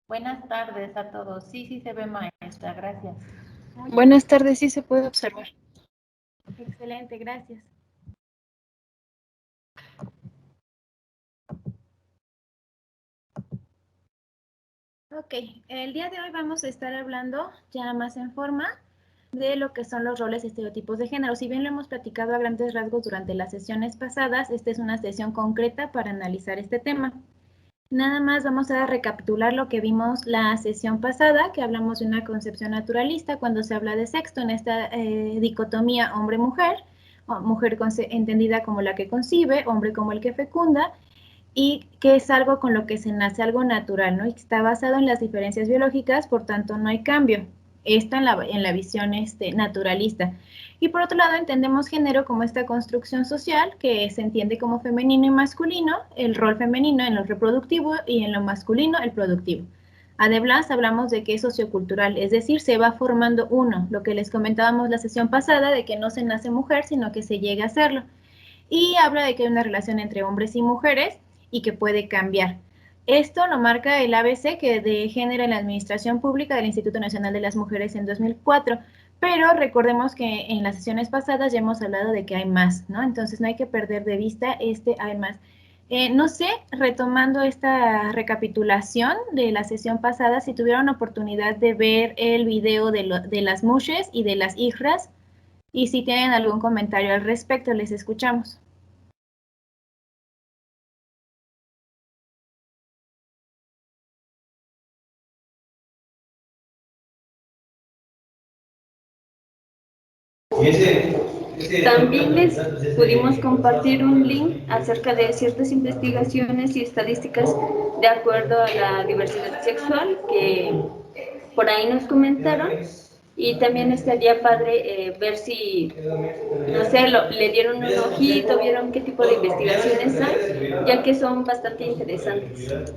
Buenas tardes a todos. Sí se ve, maestra. Gracias. Buenas tardes, sí se puede observar. Excelente, gracias. Ok, el día de hoy vamos a estar hablando ya más en forma de lo que son los roles y estereotipos de género. Si bien lo hemos platicado a grandes rasgos durante las sesiones pasadas, esta es una sesión concreta para analizar este tema. Nada más vamos a recapitular lo que vimos la sesión pasada, que hablamos de una concepción naturalista cuando se habla de sexo en esta dicotomía hombre-mujer, mujer entendida como la que concibe, hombre como el que fecunda, y que es algo con lo que se nace, algo natural, ¿no? Y que está basado en las diferencias biológicas, por tanto no hay cambio. Esto en la visión naturalista. Y por otro lado entendemos género como esta construcción social que se entiende como femenino y masculino, el rol femenino en lo reproductivo y en lo masculino el productivo. Además hablamos de que es sociocultural, es decir, se va formando uno, lo que les comentábamos la sesión pasada de que no se nace mujer, sino que se llega a serlo. Y habla de que hay una relación entre hombres y mujeres y que puede cambiar. Esto lo marca el ABC, que de género en la administración pública del Instituto Nacional de las Mujeres en 2004, pero recordemos que en las sesiones pasadas ya hemos hablado de que hay más, ¿no? Entonces no hay que perder de vista hay más. No sé, retomando esta recapitulación de la sesión pasada, si tuvieron oportunidad de ver el video de las mushes y de las hijras, y si tienen algún comentario al respecto, les escuchamos. También les pudimos compartir un link acerca de ciertas investigaciones y estadísticas de acuerdo a la diversidad sexual que por ahí nos comentaron, y también estaría padre ver si, no sé, le dieron un ojito, vieron qué tipo de investigaciones hay, ya que son bastante interesantes.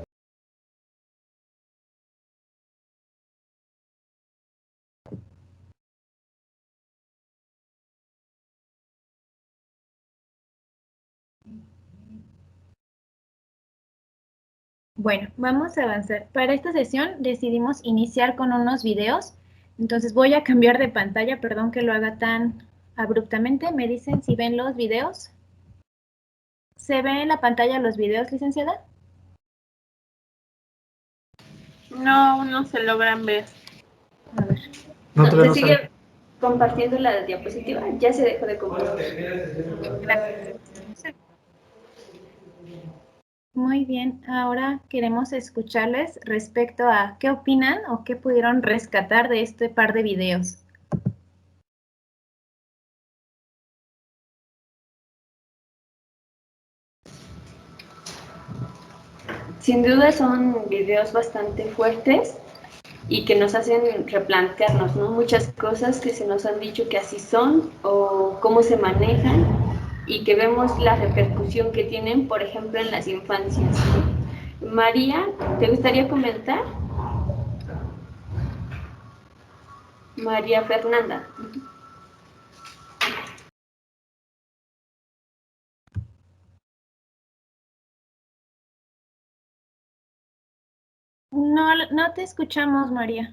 Bueno, vamos a avanzar. Para esta sesión decidimos iniciar con unos videos. Entonces voy a cambiar de pantalla, perdón que lo haga tan abruptamente. Me dicen si ven los videos. ¿Se ve en la pantalla los videos, licenciada? No, no se logran ver. A ver. No, se sigue compartiendo la diapositiva, ya se dejó de compartir. Gracias. Muy bien, ahora queremos escucharles respecto a qué opinan o qué pudieron rescatar de este par de videos. Sin duda son videos bastante fuertes y que nos hacen replantearnos, ¿no? Muchas cosas que se nos han dicho que así son o cómo se manejan, y que vemos la repercusión que tienen, por ejemplo, en las infancias. María, ¿te gustaría comentar? María Fernanda. No te escuchamos, María.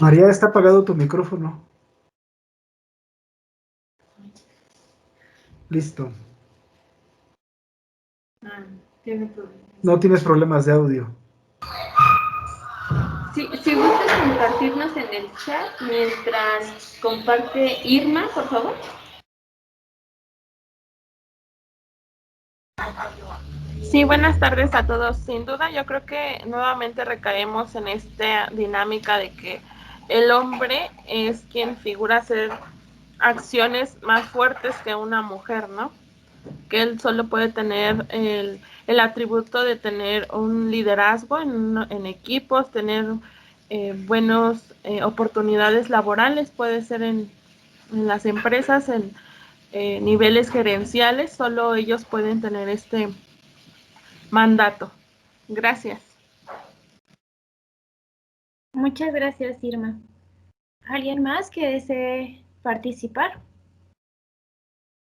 María, está apagado tu micrófono. Listo. No tienes problemas de audio. Si gustas compartirnos en el chat mientras comparte Irma, por favor. Sí, buenas tardes a todos. Sin duda, yo creo que nuevamente recaemos en esta dinámica de que el hombre es quien figura ser acciones más fuertes que una mujer, ¿no? Que él solo puede tener el atributo de tener un liderazgo en equipos, tener buenas oportunidades laborales, puede ser en las empresas, en niveles gerenciales, solo ellos pueden tener este mandato. Gracias. Muchas gracias, Irma. ¿Alguien más que desee participar?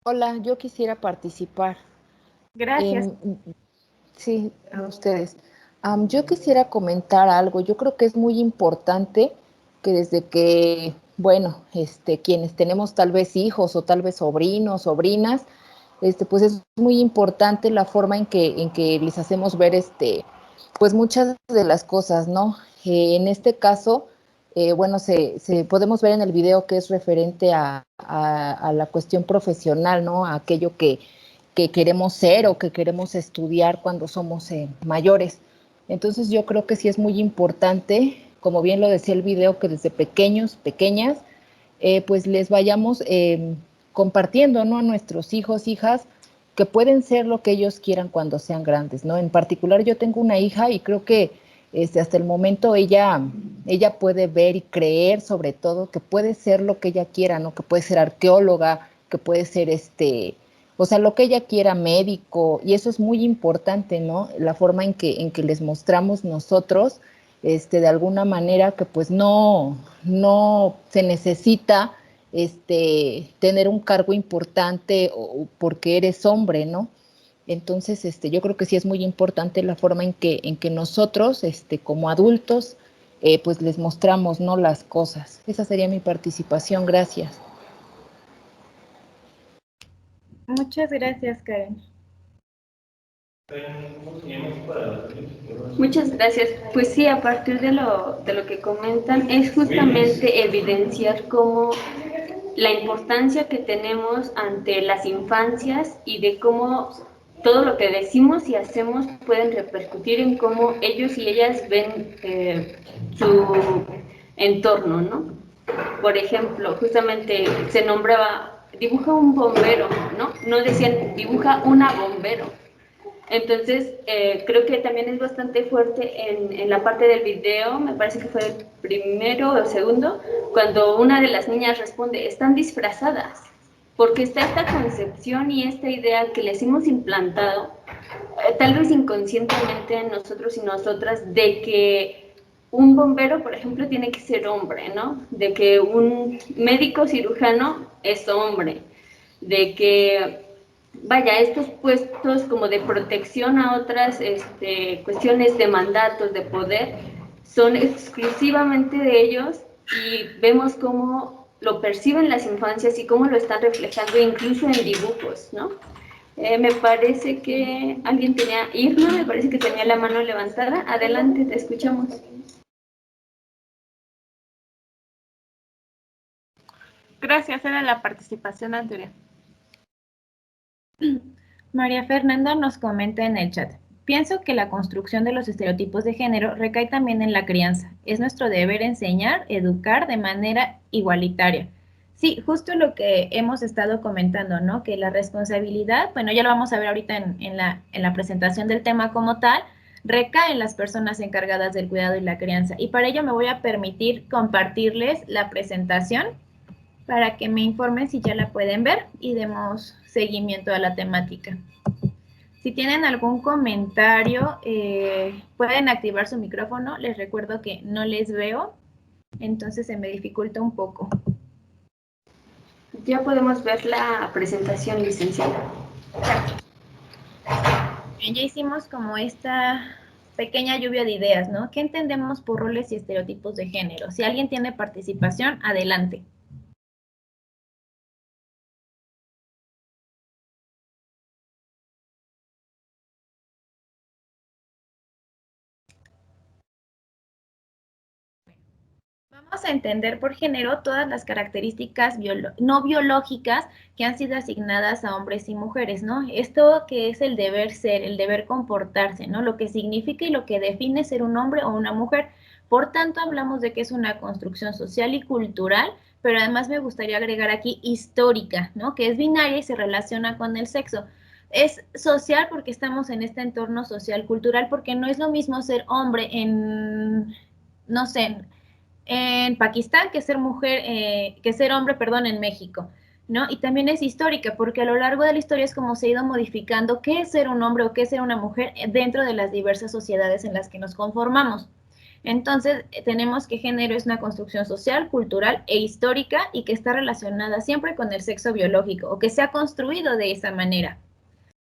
Hola, yo quisiera participar. Gracias. Sí, a ustedes. Yo quisiera comentar algo. Yo creo que es muy importante que desde que, bueno, quienes tenemos tal vez hijos o tal vez sobrinos, sobrinas, pues es muy importante la forma en que les hacemos ver, pues muchas de las cosas, ¿no? En este caso, bueno, podemos ver en el video que es referente a la cuestión profesional, ¿no? A aquello que queremos ser o que queremos estudiar cuando somos mayores. Entonces yo creo que sí es muy importante, como bien lo decía el video, que desde pequeños, pequeñas, pues les vayamos compartiendo, ¿no? A nuestros hijos, hijas, que pueden ser lo que ellos quieran cuando sean grandes, ¿no? En particular yo tengo una hija y creo que hasta el momento ella puede ver y creer sobre todo que puede ser lo que ella quiera, ¿no? Que puede ser arqueóloga, que puede ser o sea, lo que ella quiera, médico, y eso es muy importante, ¿no? La forma en que les mostramos nosotros, de alguna manera que pues no se necesita tener un cargo importante o porque eres hombre, ¿no? Entonces, yo creo que sí es muy importante la forma en que nosotros, como adultos, pues les mostramos, ¿no? Las cosas. Esa sería mi participación. Gracias. Muchas gracias, Karen. Muchas gracias. Pues sí, a partir de lo que comentan, es justamente evidenciar cómo la importancia que tenemos ante las infancias y de cómo todo lo que decimos y hacemos pueden repercutir en cómo ellos y ellas ven su entorno, ¿no? Por ejemplo, justamente se nombraba, dibuja un bombero, ¿no? No decían, dibuja una bombero. Entonces, creo que también es bastante fuerte en la parte del video, me parece que fue el primero o segundo, cuando una de las niñas responde, están disfrazadas, porque está esta concepción y esta idea que les hemos implantado, tal vez inconscientemente en nosotros y nosotras, de que un bombero, por ejemplo, tiene que ser hombre, ¿no? De que un médico cirujano es hombre, de que vaya, estos puestos como de protección a otras cuestiones de mandatos, de poder, son exclusivamente de ellos y vemos cómo lo perciben las infancias y cómo lo están reflejando incluso en dibujos, ¿no? Me parece que alguien tenía, Irma, me parece que tenía la mano levantada. Adelante, te escuchamos. Gracias, era la participación anterior. María Fernanda nos comenta en el chat. Pienso que la construcción de los estereotipos de género recae también en la crianza. Es nuestro deber enseñar, educar de manera igualitaria. Sí, justo lo que hemos estado comentando, ¿no? Que la responsabilidad, bueno, ya lo vamos a ver ahorita en la presentación del tema como tal, recae en las personas encargadas del cuidado y la crianza. Y para ello me voy a permitir compartirles la presentación para que me informen si ya la pueden ver y demos seguimiento a la temática. Si tienen algún comentario, pueden activar su micrófono. Les recuerdo que no les veo, entonces se me dificulta un poco. Ya podemos ver la presentación, licenciada. Ya hicimos como esta pequeña lluvia de ideas, ¿no? ¿Qué entendemos por roles y estereotipos de género? Si alguien tiene participación, adelante. Vamos a entender por género todas las características no biológicas que han sido asignadas a hombres y mujeres, ¿no? Esto que es el deber ser, el deber comportarse, ¿no? Lo que significa y lo que define ser un hombre o una mujer. Por tanto, hablamos de que es una construcción social y cultural pero además me gustaría agregar aquí histórica, ¿no? Que es binaria y se relaciona con el sexo. Es social porque estamos en este entorno social cultural, porque no es lo mismo ser hombre en, no sé, en Pakistán que ser mujer, que ser hombre, perdón, en México, ¿no? Y también es histórica, porque a lo largo de la historia es como se ha ido modificando qué es ser un hombre o qué es ser una mujer dentro de las diversas sociedades en las que nos conformamos. Entonces, tenemos que género es una construcción social, cultural e histórica y que está relacionada siempre con el sexo biológico o que se ha construido de esa manera.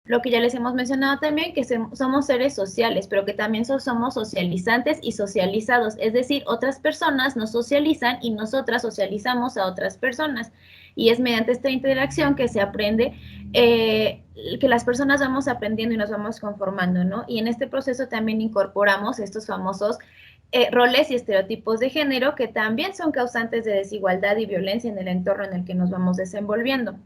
Lo que ya les hemos mencionado también, que somos seres sociales, pero que también somos socializantes y socializados, es decir, otras personas nos socializan y nosotras socializamos a otras personas. Y es mediante esta interacción que se aprende, que las personas vamos aprendiendo y nos vamos conformando, ¿no? Y en este proceso también incorporamos estos famosos roles y estereotipos de género que también son causantes de desigualdad y violencia en el entorno en el que nos vamos desenvolviendo.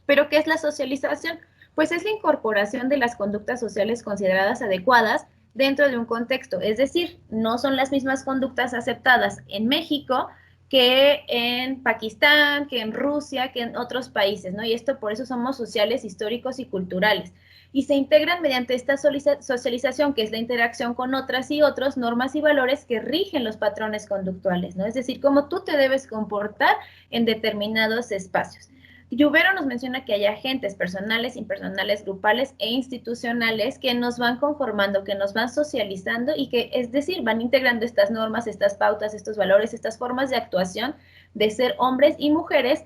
¿Pero qué es la socialización? Pues es la incorporación de las conductas sociales consideradas adecuadas dentro de un contexto. Es decir, no son las mismas conductas aceptadas en México que en Pakistán, que en Rusia, que en otros países, ¿no? Y esto por eso somos sociales, históricos y culturales. Y se integran mediante esta socialización, que es la interacción con otras y otros, normas y valores que rigen los patrones conductuales, ¿no? Es decir, cómo tú te debes comportar en determinados espacios. Lluvero nos menciona que hay agentes personales, impersonales, grupales e institucionales que nos van conformando, que nos van socializando y que, es decir, van integrando estas normas, estas pautas, estos valores, estas formas de actuación de ser hombres y mujeres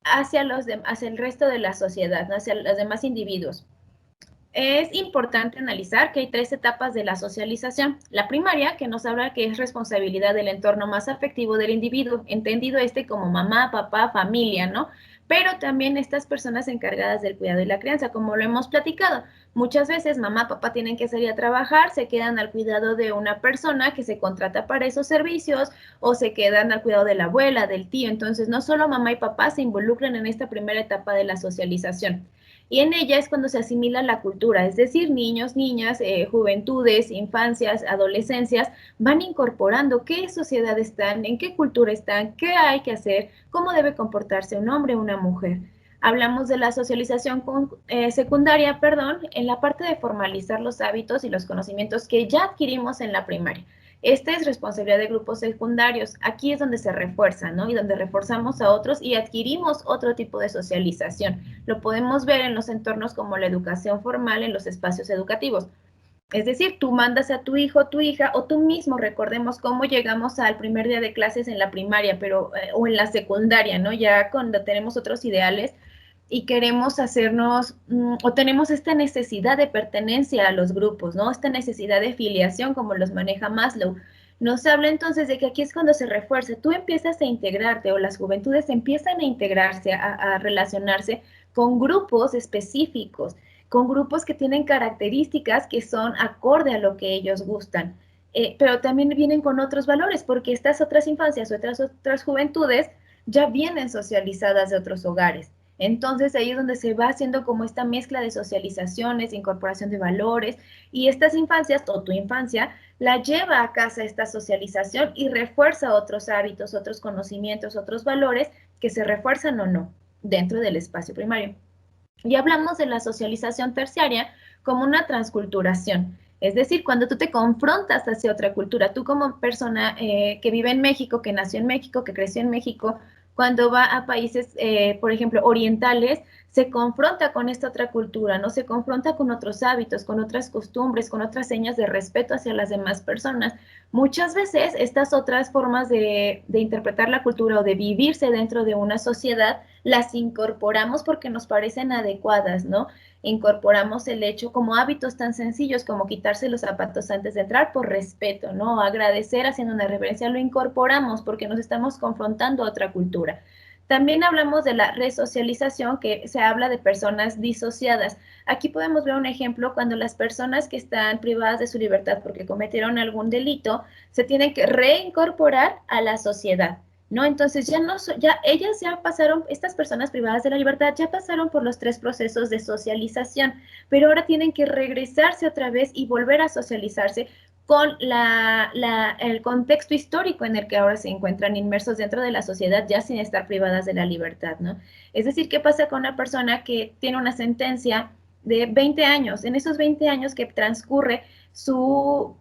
hacia el resto de la sociedad, ¿no? Hacia los demás individuos. Es importante analizar que hay 3 etapas de la socialización. La primaria, que nos habla que es responsabilidad del entorno más afectivo del individuo, entendido como mamá, papá, familia, ¿no? Pero también estas personas encargadas del cuidado y la crianza, como lo hemos platicado. Muchas veces mamá, papá tienen que salir a trabajar, se quedan al cuidado de una persona que se contrata para esos servicios o se quedan al cuidado de la abuela, del tío. Entonces, no solo mamá y papá se involucran en esta primera etapa de la socialización. Y en ella es cuando se asimila la cultura, es decir, niños, niñas, juventudes, infancias, adolescencias, van incorporando qué sociedad están, en qué cultura están, qué hay que hacer, cómo debe comportarse un hombre o una mujer. Hablamos de la socialización secundaria, en la parte de formalizar los hábitos y los conocimientos que ya adquirimos en la primaria. Esta es responsabilidad de grupos secundarios. Aquí es donde se refuerza, ¿no? Y donde reforzamos a otros y adquirimos otro tipo de socialización. Lo podemos ver en los entornos como la educación formal en los espacios educativos. Es decir, tú mandas a tu hijo, tu hija, o tú mismo, recordemos cómo llegamos al primer día de clases en la primaria, o en la secundaria, ¿no? Ya cuando tenemos otros ideales y queremos hacernos, o tenemos esta necesidad de pertenencia a los grupos, ¿no? Esta necesidad de filiación, como los maneja Maslow. Nos habla entonces de que aquí es cuando se refuerza, tú empiezas a integrarte, o las juventudes empiezan a integrarse, a relacionarse con grupos específicos, con grupos que tienen características que son acorde a lo que ellos gustan. Pero también vienen con otros valores, porque estas otras infancias o otras juventudes ya vienen socializadas de otros hogares. Entonces ahí es donde se va haciendo como esta mezcla de socializaciones, de incorporación de valores, y estas infancias, o tu infancia, la lleva a casa esta socialización y refuerza otros hábitos, otros conocimientos, otros valores que se refuerzan o no dentro del espacio primario. Y hablamos de la socialización terciaria como una transculturación. Es decir, cuando tú te confrontas hacia otra cultura, tú como persona que vive en México, que nació en México, que creció en México, cuando va a países, por ejemplo, orientales, se confronta con esta otra cultura, ¿no? Se confronta con otros hábitos, con otras costumbres, con otras señas de respeto hacia las demás personas. Muchas veces estas otras formas de interpretar la cultura o de vivirse dentro de una sociedad las incorporamos porque nos parecen adecuadas, ¿no? Incorporamos el hecho como hábitos tan sencillos como quitarse los zapatos antes de entrar por respeto, ¿no? Agradecer haciendo una reverencia, lo incorporamos porque nos estamos confrontando a otra cultura. También hablamos de la resocialización, que se habla de personas disociadas. Aquí podemos ver un ejemplo cuando las personas que están privadas de su libertad porque cometieron algún delito se tienen que reincorporar a la sociedad, ¿no? Entonces ellas ya pasaron, estas personas privadas de la libertad ya pasaron por los 3 procesos de socialización, pero ahora tienen que regresarse otra vez y volver a socializarse con el contexto histórico en el que ahora se encuentran inmersos dentro de la sociedad, ya sin estar privadas de la libertad, ¿no? Es decir, ¿qué pasa con una persona que tiene una sentencia de 20 años? En esos 20 años que transcurre su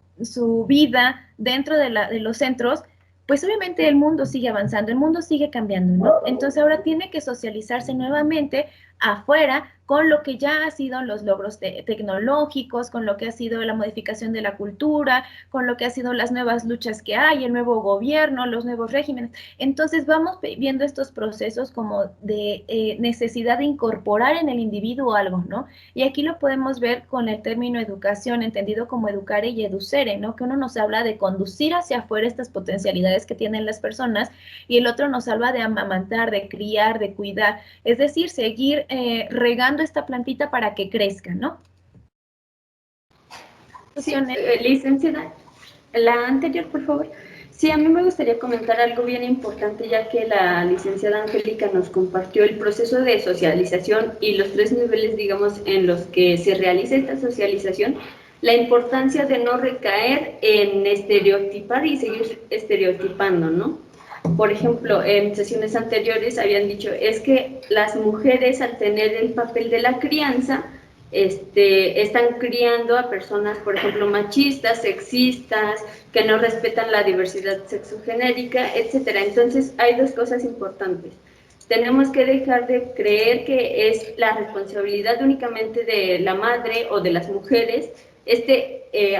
vida dentro de los centros, pues obviamente el mundo sigue avanzando, el mundo sigue cambiando, ¿no? Entonces ahora tiene que socializarse nuevamente afuera con lo que ya ha sido los logros tecnológicos, con lo que ha sido la modificación de la cultura, con lo que ha sido las nuevas luchas que hay, el nuevo gobierno, los nuevos regímenes. Entonces vamos viendo estos procesos como de necesidad de incorporar en el individuo algo, ¿no? Y aquí lo podemos ver con el término educación, entendido como educare y educere, ¿no? Que uno nos habla de conducir hacia afuera estas potencialidades que tienen las personas y el otro nos habla de amamantar, de criar, de cuidar, es decir, seguir regando esta plantita para que crezca, ¿no? Sí, licenciada, la anterior, por favor. Sí, a mí me gustaría comentar algo bien importante, ya que la licenciada Angélica nos compartió el proceso de socialización y los 3 niveles, digamos, en los que se realiza esta socialización, la importancia de no recaer en estereotipar y seguir estereotipando, ¿no? Por ejemplo, en sesiones anteriores habían dicho, es que las mujeres al tener el papel de la crianza, están criando a personas, por ejemplo, machistas, sexistas, que no respetan la diversidad sexogenérica, etcétera. Entonces, hay 2 cosas importantes. Tenemos que dejar de creer que es la responsabilidad únicamente de la madre o de las mujeres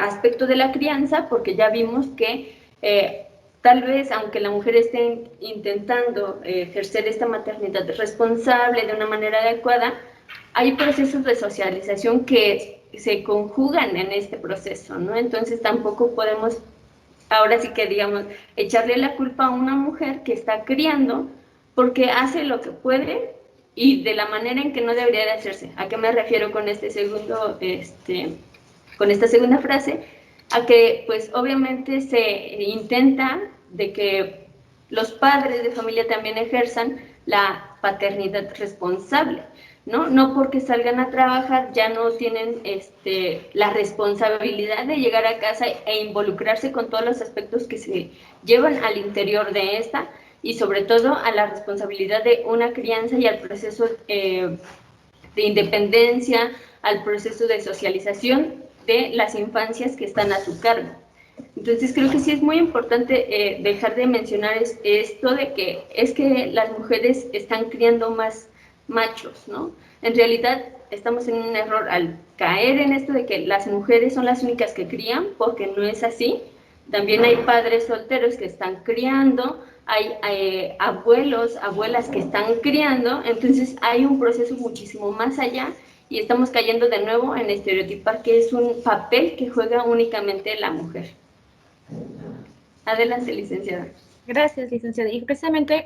aspecto de la crianza, porque ya vimos que tal vez, aunque la mujer esté intentando ejercer esta maternidad responsable de una manera adecuada, hay procesos de socialización que se conjugan en este proceso, ¿no? Entonces tampoco podemos, ahora sí que digamos, echarle la culpa a una mujer que está criando porque hace lo que puede y de la manera en que no debería de hacerse. ¿A qué me refiero con con esta segunda frase? A que pues obviamente se intenta de que los padres de familia también ejerzan la paternidad responsable, ¿no? No porque salgan a trabajar ya no tienen la responsabilidad de llegar a casa e involucrarse con todos los aspectos que se llevan al interior de esta y sobre todo a la responsabilidad de una crianza y al proceso de independencia, al proceso de socialización de las infancias que están a su cargo. Entonces creo que sí es muy importante dejar de mencionar esto de que es que las mujeres están criando más machos, ¿no? En realidad estamos en un error al caer en esto de que las mujeres son las únicas que crían, porque no es así. También hay padres solteros que están criando, hay abuelos, abuelas que están criando, entonces hay un proceso muchísimo más allá y estamos cayendo de nuevo en estereotipar que es un papel que juega únicamente la mujer. Adelante, licenciada. Gracias, licenciada. Y precisamente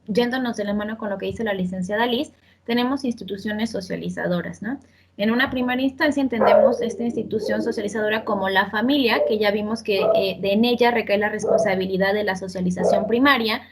yéndonos de la mano con lo que dice la licenciada Liz, tenemos instituciones socializadoras, ¿no? En una primera instancia entendemos esta institución socializadora como la familia, que ya vimos que en ella recae la responsabilidad de la socialización primaria,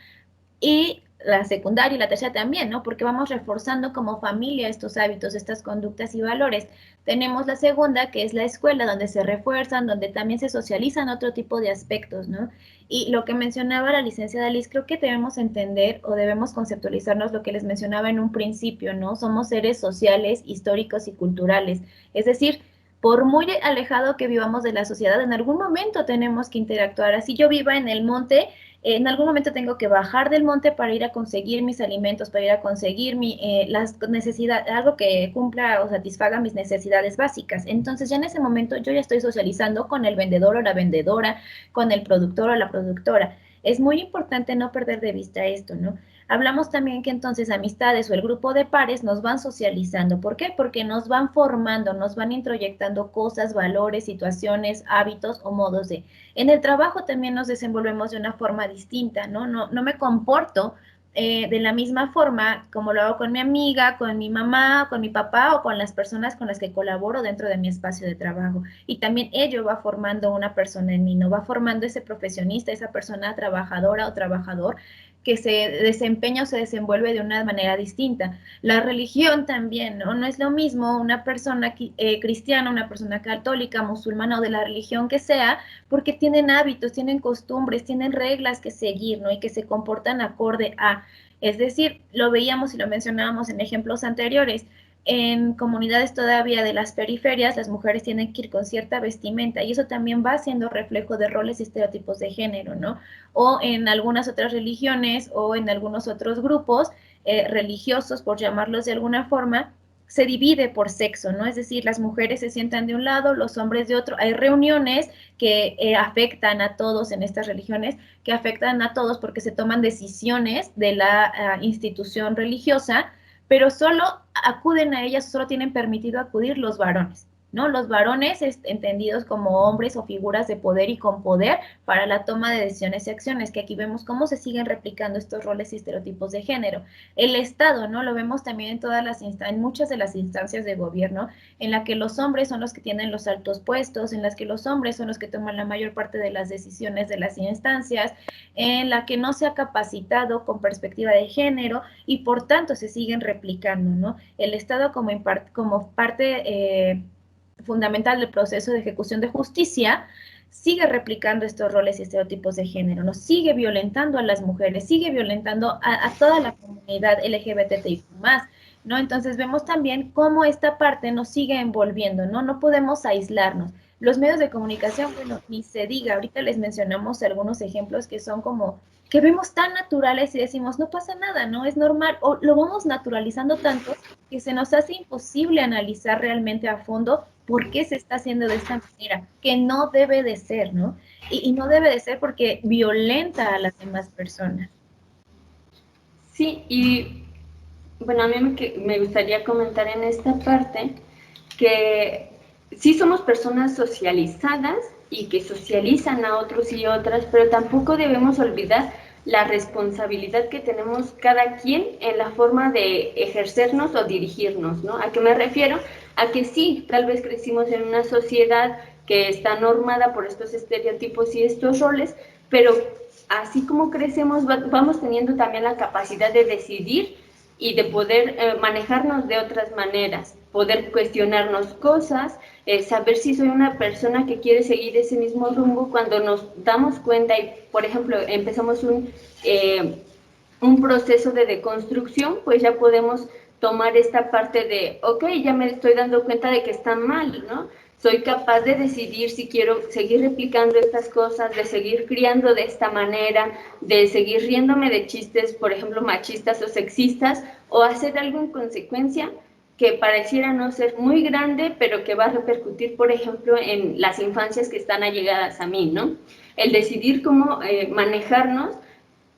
y la secundaria y la tercera también, ¿no? Porque vamos reforzando como familia estos hábitos, estas conductas y valores. Tenemos la segunda, que es la escuela, donde se refuerzan, donde también se socializan otro tipo de aspectos, ¿no? Y lo que mencionaba la licenciada Liz, creo que debemos entender o debemos conceptualizarnos lo que les mencionaba en un principio, ¿no? Somos seres sociales, históricos y culturales. Es decir, por muy alejado que vivamos de la sociedad, en algún momento tenemos que interactuar. Así yo viva en el monte, en algún momento tengo que bajar del monte para ir a conseguir mis alimentos, para ir a conseguir las necesidades, algo que cumpla o satisfaga mis necesidades básicas. Entonces ya en ese momento yo ya estoy socializando con el vendedor o la vendedora, con el productor o la productora. Es muy importante no perder de vista esto, ¿no? Hablamos también que entonces amistades o el grupo de pares nos van socializando. ¿Por qué? Porque nos van formando, nos van introyectando cosas, valores, situaciones, hábitos o modos de. En el trabajo también nos desenvolvemos de una forma distinta, ¿no? No me comporto de la misma forma como lo hago con mi amiga, con mi mamá, con mi papá o con las personas con las que colaboro dentro de mi espacio de trabajo. Y también ello va formando una persona en mí, ¿no? Va formando ese profesionista, esa persona trabajadora o trabajador que se desempeña o se desenvuelve de una manera distinta. La religión también, ¿no? No es lo mismo una persona cristiana, una persona católica, musulmana o de la religión que sea, porque tienen hábitos, tienen costumbres, tienen reglas que seguir, ¿no? Y que se comportan acorde a. Es decir, lo veíamos y lo mencionábamos en ejemplos anteriores. En comunidades todavía de las periferias, las mujeres tienen que ir con cierta vestimenta y eso también va siendo reflejo de roles y estereotipos de género, ¿no? O en algunas otras religiones o en algunos otros grupos religiosos, por llamarlos de alguna forma, se divide por sexo, ¿no? Es decir, las mujeres se sientan de un lado, los hombres de otro. Hay reuniones que afectan a todos en estas religiones, que afectan a todos porque se toman decisiones de la institución religiosa, pero solo acuden a ellas, solo tienen permitido acudir los varones, ¿no? Los varones entendidos como hombres o figuras de poder y con poder para la toma de decisiones y acciones, que aquí vemos cómo se siguen replicando estos roles y estereotipos de género. El Estado, ¿no? Lo vemos también en muchas de las instancias de gobierno, en la que los hombres son los que tienen los altos puestos, en las que los hombres son los que toman la mayor parte de las decisiones de las instancias, en la que no se ha capacitado con perspectiva de género y por tanto se siguen replicando, ¿no? El Estado como parte fundamental del proceso de ejecución de justicia sigue replicando estos roles y estereotipos de género, ¿no? Sigue violentando a las mujeres, sigue violentando a toda la comunidad LGBTI+, ¿no? Entonces vemos también cómo esta parte nos sigue envolviendo, ¿no? No podemos aislarnos. Los medios de comunicación, bueno, ni se diga, ahorita les mencionamos algunos ejemplos que son como, que vemos tan naturales y decimos, no pasa nada, ¿no? Es normal, o lo vamos naturalizando tanto que se nos hace imposible analizar realmente a fondo por qué se está haciendo de esta manera, que no debe de ser, ¿no? Y no debe de ser porque violenta a las demás personas. Sí, y bueno, a mí me gustaría comentar en esta parte que sí somos personas socializadas y que socializan a otros y otras, pero tampoco debemos olvidar la responsabilidad que tenemos cada quien en la forma de ejercernos o dirigirnos, ¿no? ¿A qué me refiero? A que sí, tal vez crecimos en una sociedad que está normada por estos estereotipos y estos roles, pero así como crecemos, vamos teniendo también la capacidad de decidir y de poder manejarnos de otras maneras, poder cuestionarnos cosas, saber si soy una persona que quiere seguir ese mismo rumbo cuando nos damos cuenta y, por ejemplo, empezamos un proceso de deconstrucción, pues ya podemos tomar esta parte de, ok, ya me estoy dando cuenta de que está mal, ¿no? Soy capaz de decidir si quiero seguir replicando estas cosas, de seguir criando de esta manera, de seguir riéndome de chistes, por ejemplo, machistas o sexistas, o hacer algo en consecuencia que pareciera no ser muy grande, pero que va a repercutir, por ejemplo, en las infancias que están allegadas a mí, ¿no? El decidir cómo manejarnos.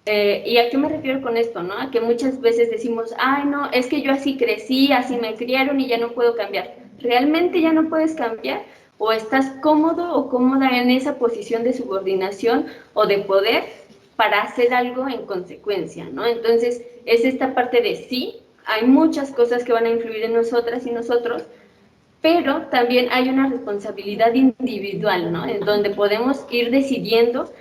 ¿Y a qué me refiero con esto, no? A que muchas veces decimos, ay, no, es que yo así crecí, así me criaron y ya no puedo cambiar. ¿Realmente ya no puedes cambiar? ¿O estás cómodo o cómoda en esa posición de subordinación o de poder para hacer algo en consecuencia, ¿no? Entonces, es esta parte de sí, hay muchas cosas que van a influir en nosotras y nosotros, pero también hay una responsabilidad individual, ¿no? En donde podemos ir decidiendo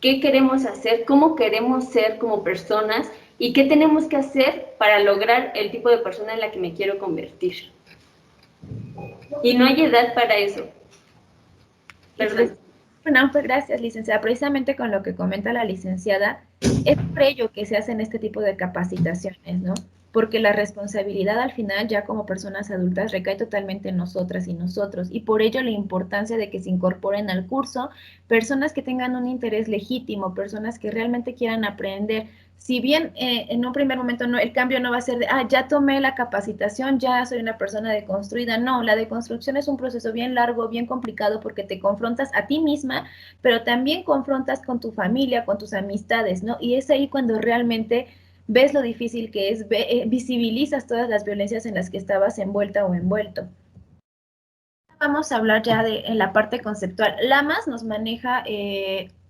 qué queremos hacer, cómo queremos ser como personas y qué tenemos que hacer para lograr el tipo de persona en la que me quiero convertir. Y no hay edad para eso. Perdón. Bueno, pues gracias, licenciada. Precisamente con lo que comenta la licenciada, es por ello que se hacen este tipo de capacitaciones, ¿no? Porque la responsabilidad al final, ya como personas adultas, recae totalmente en nosotras y nosotros, y por ello la importancia de que se incorporen al curso personas que tengan un interés legítimo, personas que realmente quieran aprender. Si bien en un primer momento el cambio no va a ser de, ya tomé la capacitación, ya soy una persona deconstruida. No, la deconstrucción es un proceso bien largo, bien complicado, porque te confrontas a ti misma, pero también confrontas con tu familia, con tus amistades, ¿no? Y es ahí cuando realmente ves lo difícil que es, visibilizas todas las violencias en las que estabas envuelta o envuelto. Vamos a hablar ya en la parte conceptual. Lamas nos maneja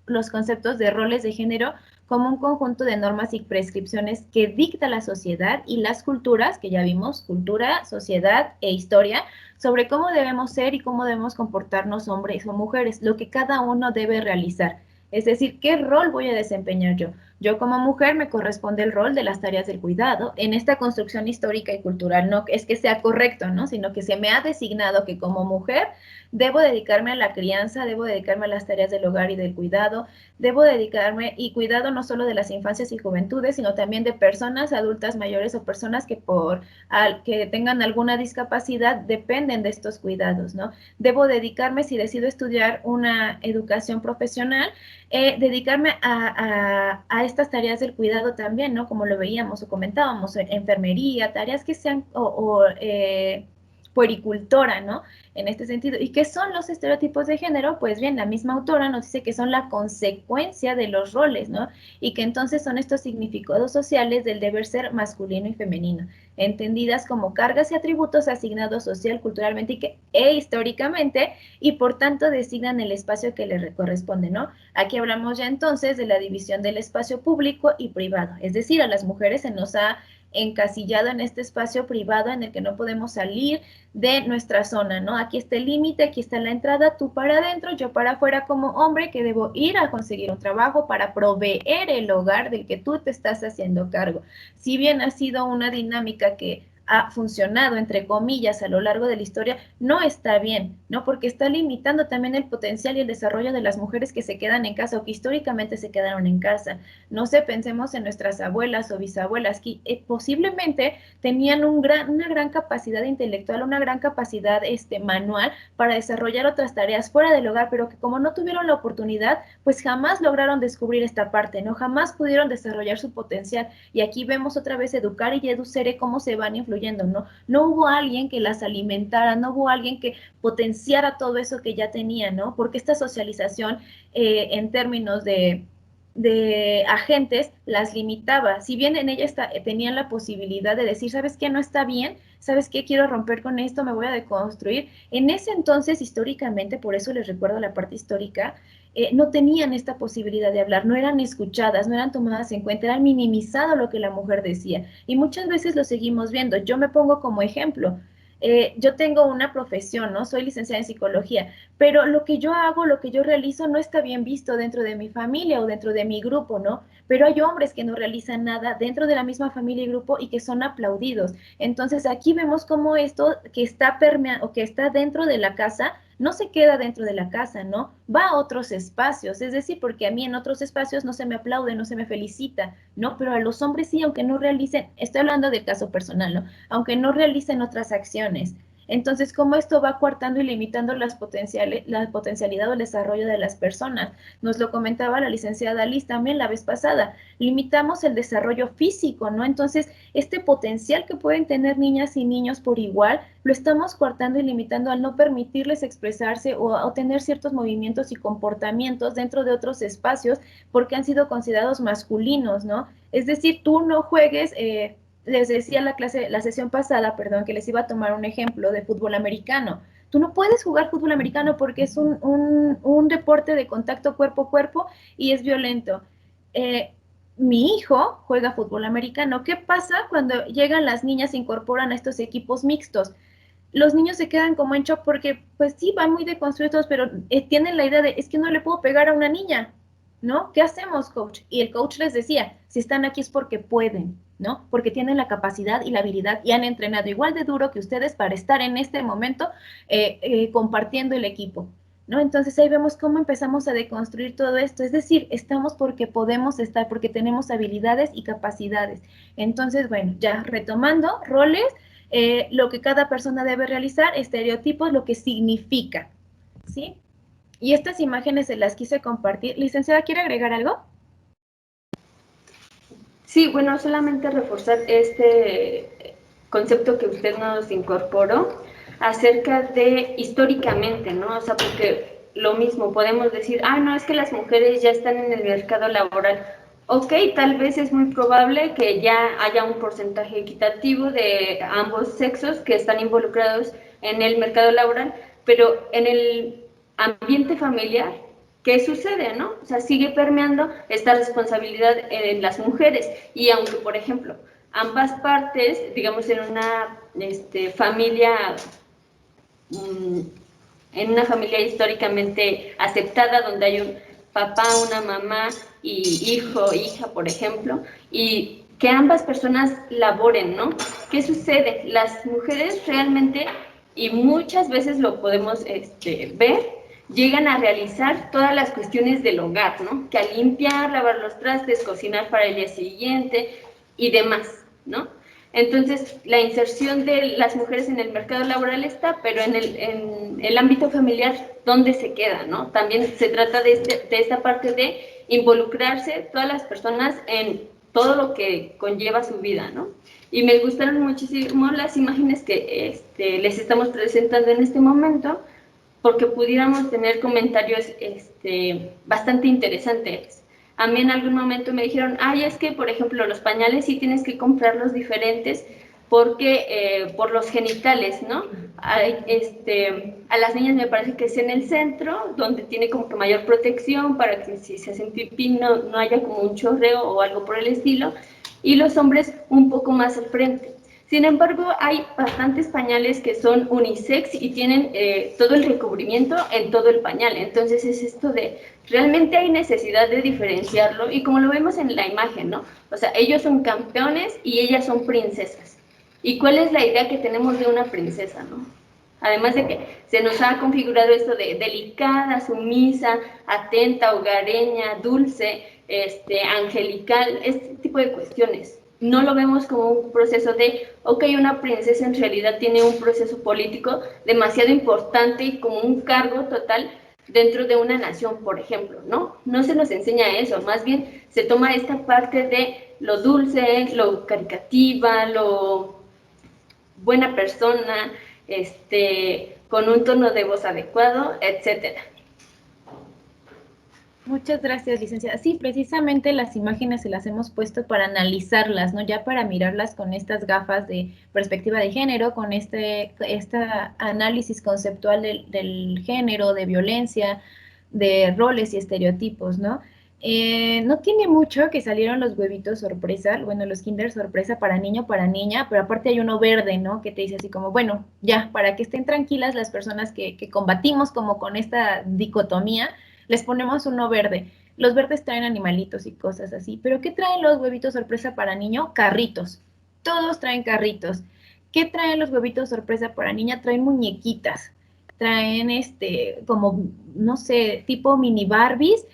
los conceptos de roles de género como un conjunto de normas y prescripciones que dicta la sociedad y las culturas, que ya vimos, cultura, sociedad e historia, sobre cómo debemos ser y cómo debemos comportarnos hombres o mujeres, lo que cada uno debe realizar. Es decir, ¿qué rol voy a desempeñar yo? Yo como mujer me corresponde el rol de las tareas del cuidado en esta construcción histórica y cultural. No es que sea correcto, ¿no? Sino que se me ha designado que como mujer debo dedicarme a la crianza, debo dedicarme a las tareas del hogar y del cuidado, debo dedicarme, y cuidado no solo de las infancias y juventudes, sino también de personas adultas mayores o personas que que tengan alguna discapacidad dependen de estos cuidados, ¿no? Debo dedicarme, si decido estudiar una educación profesional, dedicarme a estas tareas del cuidado también, ¿no? Como lo veíamos o comentábamos, enfermería, tareas que sean, puericultora, ¿no? En este sentido. ¿Y qué son los estereotipos de género? Pues bien, la misma autora nos dice que son la consecuencia de los roles, ¿no? Y que entonces son estos significados sociales del deber ser masculino y femenino, entendidas como cargas y atributos asignados social, culturalmente e históricamente, y por tanto designan el espacio que le corresponde, ¿no? Aquí hablamos ya entonces de la división del espacio público y privado, es decir, a las mujeres se nos ha encasillado en este espacio privado en el que no podemos salir de nuestra zona, ¿no? Aquí está el límite, aquí está la entrada, tú para adentro, yo para afuera como hombre, que debo ir a conseguir un trabajo para proveer el hogar del que tú te estás haciendo cargo. Si bien ha sido una dinámica que ha funcionado, entre comillas, a lo largo de la historia, no está bien, ¿no? Porque está limitando también el potencial y el desarrollo de las mujeres que se quedan en casa o que históricamente se quedaron en casa. No sé, pensemos en nuestras abuelas o bisabuelas que posiblemente tenían una gran capacidad intelectual, una gran capacidad manual para desarrollar otras tareas fuera del hogar, pero que como no tuvieron la oportunidad, pues jamás lograron descubrir esta parte, ¿no? Jamás pudieron desarrollar su potencial. Y aquí vemos otra vez Educar y Educere cómo se van influyendo, ¿no? No hubo alguien que las alimentara, no hubo alguien que potenciara todo eso que ya tenían, ¿no? Porque esta socialización en términos de agentes las limitaba. Si bien en ella tenían la posibilidad de decir, ¿sabes qué? No está bien, ¿sabes qué? Quiero romper con esto, me voy a deconstruir. En ese entonces, históricamente, por eso les recuerdo la parte histórica, no tenían esta posibilidad de hablar, no eran escuchadas, no eran tomadas en cuenta, eran minimizado lo que la mujer decía. Y muchas veces lo seguimos viendo. Yo me pongo como ejemplo. Yo tengo una profesión, ¿no? Soy licenciada en psicología, pero lo que yo hago, lo que yo realizo no está bien visto dentro de mi familia o dentro de mi grupo, ¿no? Pero hay hombres que no realizan nada dentro de la misma familia y grupo y que son aplaudidos. Entonces aquí vemos cómo esto que está permeando o que está dentro de la casa no se queda dentro de la casa, ¿no? Va a otros espacios, es decir, porque a mí en otros espacios no se me aplaude, no se me felicita, ¿no? Pero a los hombres sí, aunque no realicen, estoy hablando del caso personal, ¿no? Aunque no realicen otras acciones. Entonces, ¿cómo esto va coartando y limitando la potencialidad o el desarrollo de las personas? Nos lo comentaba la licenciada Liz también la vez pasada. Limitamos el desarrollo físico, ¿no? Entonces, este potencial que pueden tener niñas y niños por igual, lo estamos coartando y limitando al no permitirles expresarse o tener ciertos movimientos y comportamientos dentro de otros espacios porque han sido considerados masculinos, ¿no? Es decir, tú no juegues... les decía la sesión pasada, perdón, que les iba a tomar un ejemplo de fútbol americano. Tú no puedes jugar fútbol americano porque es un deporte de contacto cuerpo a cuerpo y es violento. Mi hijo juega fútbol americano. ¿Qué pasa cuando llegan las niñas e incorporan a estos equipos mixtos? Los niños se quedan como en shock porque, pues sí, van muy deconstruidos, pero tienen la idea de, es que no le puedo pegar a una niña, ¿no? ¿Qué hacemos, coach? Y el coach les decía, si están aquí es porque pueden, ¿no? Porque tienen la capacidad y la habilidad y han entrenado igual de duro que ustedes para estar en este momento compartiendo el equipo, ¿no? Entonces ahí vemos cómo empezamos a deconstruir todo esto, es decir, estamos porque podemos estar, porque tenemos habilidades y capacidades. Entonces, bueno, ya retomando, roles, lo que cada persona debe realizar, estereotipos, lo que significa, ¿sí? Y estas imágenes se las quise compartir. Licenciada, ¿quiere agregar algo? Sí, bueno, solamente reforzar este concepto que usted nos incorporó acerca de históricamente, ¿no? O sea, porque lo mismo, podemos decir, no, es que las mujeres ya están en el mercado laboral. Ok, tal vez es muy probable que ya haya un porcentaje equitativo de ambos sexos que están involucrados en el mercado laboral, pero en el ambiente familiar, ¿qué sucede, no? O sea, sigue permeando esta responsabilidad en las mujeres. Y aunque, por ejemplo, ambas partes, digamos, en una familia históricamente aceptada, donde hay papá, una mamá y hijo, hija, por ejemplo, y que ambas personas laboren, ¿no? ¿Qué sucede? Las mujeres realmente, y muchas veces lo podemos ver, llegan a realizar todas las cuestiones del hogar, ¿no? Que al limpiar, lavar los trastes, cocinar para el día siguiente y demás, ¿no? Entonces, la inserción de las mujeres en el mercado laboral está, pero en el ámbito familiar, ¿dónde se queda, no? También se trata de esta parte de involucrarse todas las personas en todo lo que conlleva su vida, ¿no? Y me gustaron muchísimo las imágenes que les estamos presentando en este momento, porque pudiéramos tener comentarios bastante interesantes. A mí en algún momento me dijeron, ay, es que, por ejemplo, los pañales sí tienes que comprarlos diferentes porque por los genitales, ¿no? A las niñas me parece que es en el centro, donde tiene como que mayor protección para que si se hacen pipí no haya como un chorreo o algo por el estilo, y los hombres un poco más al frente. Sin embargo, hay bastantes pañales que son unisex y tienen todo el recubrimiento en todo el pañal. Entonces es esto de, realmente hay necesidad de diferenciarlo, y como lo vemos en la imagen, ¿no? O sea, ellos son campeones y ellas son princesas. ¿Y cuál es la idea que tenemos de una princesa, no? Además de que se nos ha configurado esto de delicada, sumisa, atenta, hogareña, dulce, angelical, este tipo de cuestiones. No lo vemos como un proceso de, ok, una princesa en realidad tiene un proceso político demasiado importante y como un cargo total dentro de una nación, por ejemplo, ¿no? No se nos enseña eso, más bien se toma esta parte de lo dulce, lo caricativa, lo buena persona, con un tono de voz adecuado, etcétera. Muchas gracias, licenciada. Sí, precisamente las imágenes se las hemos puesto para analizarlas, ¿no? Ya para mirarlas con estas gafas de perspectiva de género, con este análisis conceptual del género, de violencia, de roles y estereotipos, ¿no? No tiene mucho que salieron los huevitos sorpresa, bueno, los Kinder sorpresa para niño, para niña, pero aparte hay uno verde, ¿no? Que te dice así como, bueno, ya, para que estén tranquilas las personas que combatimos como con esta dicotomía, les ponemos uno verde. Los verdes traen animalitos y cosas así. ¿Pero qué traen los huevitos sorpresa para niño? Carritos. Todos traen carritos. ¿Qué traen los huevitos sorpresa para niña? Traen muñequitas. Traen como, no sé, tipo mini Barbies,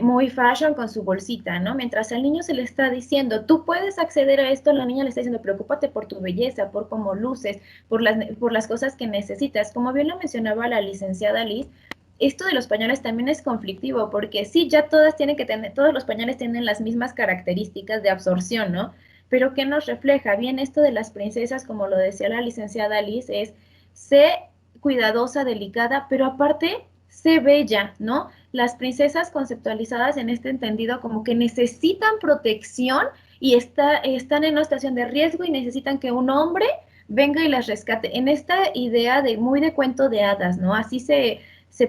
muy fashion con su bolsita, ¿no? Mientras al niño se le está diciendo, tú puedes acceder a esto, la niña le está diciendo, preocúpate por tu belleza, por cómo luces, por las cosas que necesitas. Como bien lo mencionaba la licenciada Liz, esto de los pañales también es conflictivo, porque sí, ya todos los pañales tienen las mismas características de absorción, ¿no? Pero ¿qué nos refleja? Bien, esto de las princesas, como lo decía la licenciada Liz, es sé cuidadosa, delicada, pero aparte, sé bella, ¿no? Las princesas conceptualizadas en este entendido como que necesitan protección y están en una situación de riesgo y necesitan que un hombre venga y las rescate. En esta idea muy de cuento de hadas, ¿no? Así se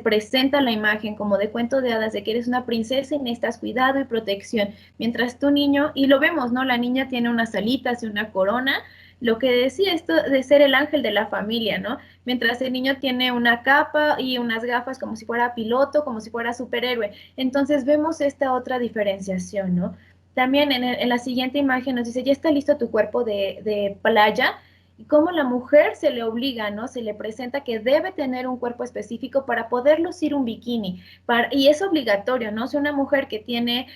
presenta la imagen como de cuento de hadas, de que eres una princesa y necesitas cuidado y protección, mientras tu niño, y lo vemos, ¿no? La niña tiene unas alitas y una corona, lo que decía esto de ser el ángel de la familia, ¿no? Mientras el niño tiene una capa y unas gafas como si fuera piloto, como si fuera superhéroe. Entonces vemos esta otra diferenciación, ¿no? También en la siguiente imagen nos dice, ya está listo tu cuerpo de playa, y cómo la mujer se le obliga, ¿no? Se le presenta que debe tener un cuerpo específico para poder lucir un bikini. Y es obligatorio, ¿no? Si una mujer que tiene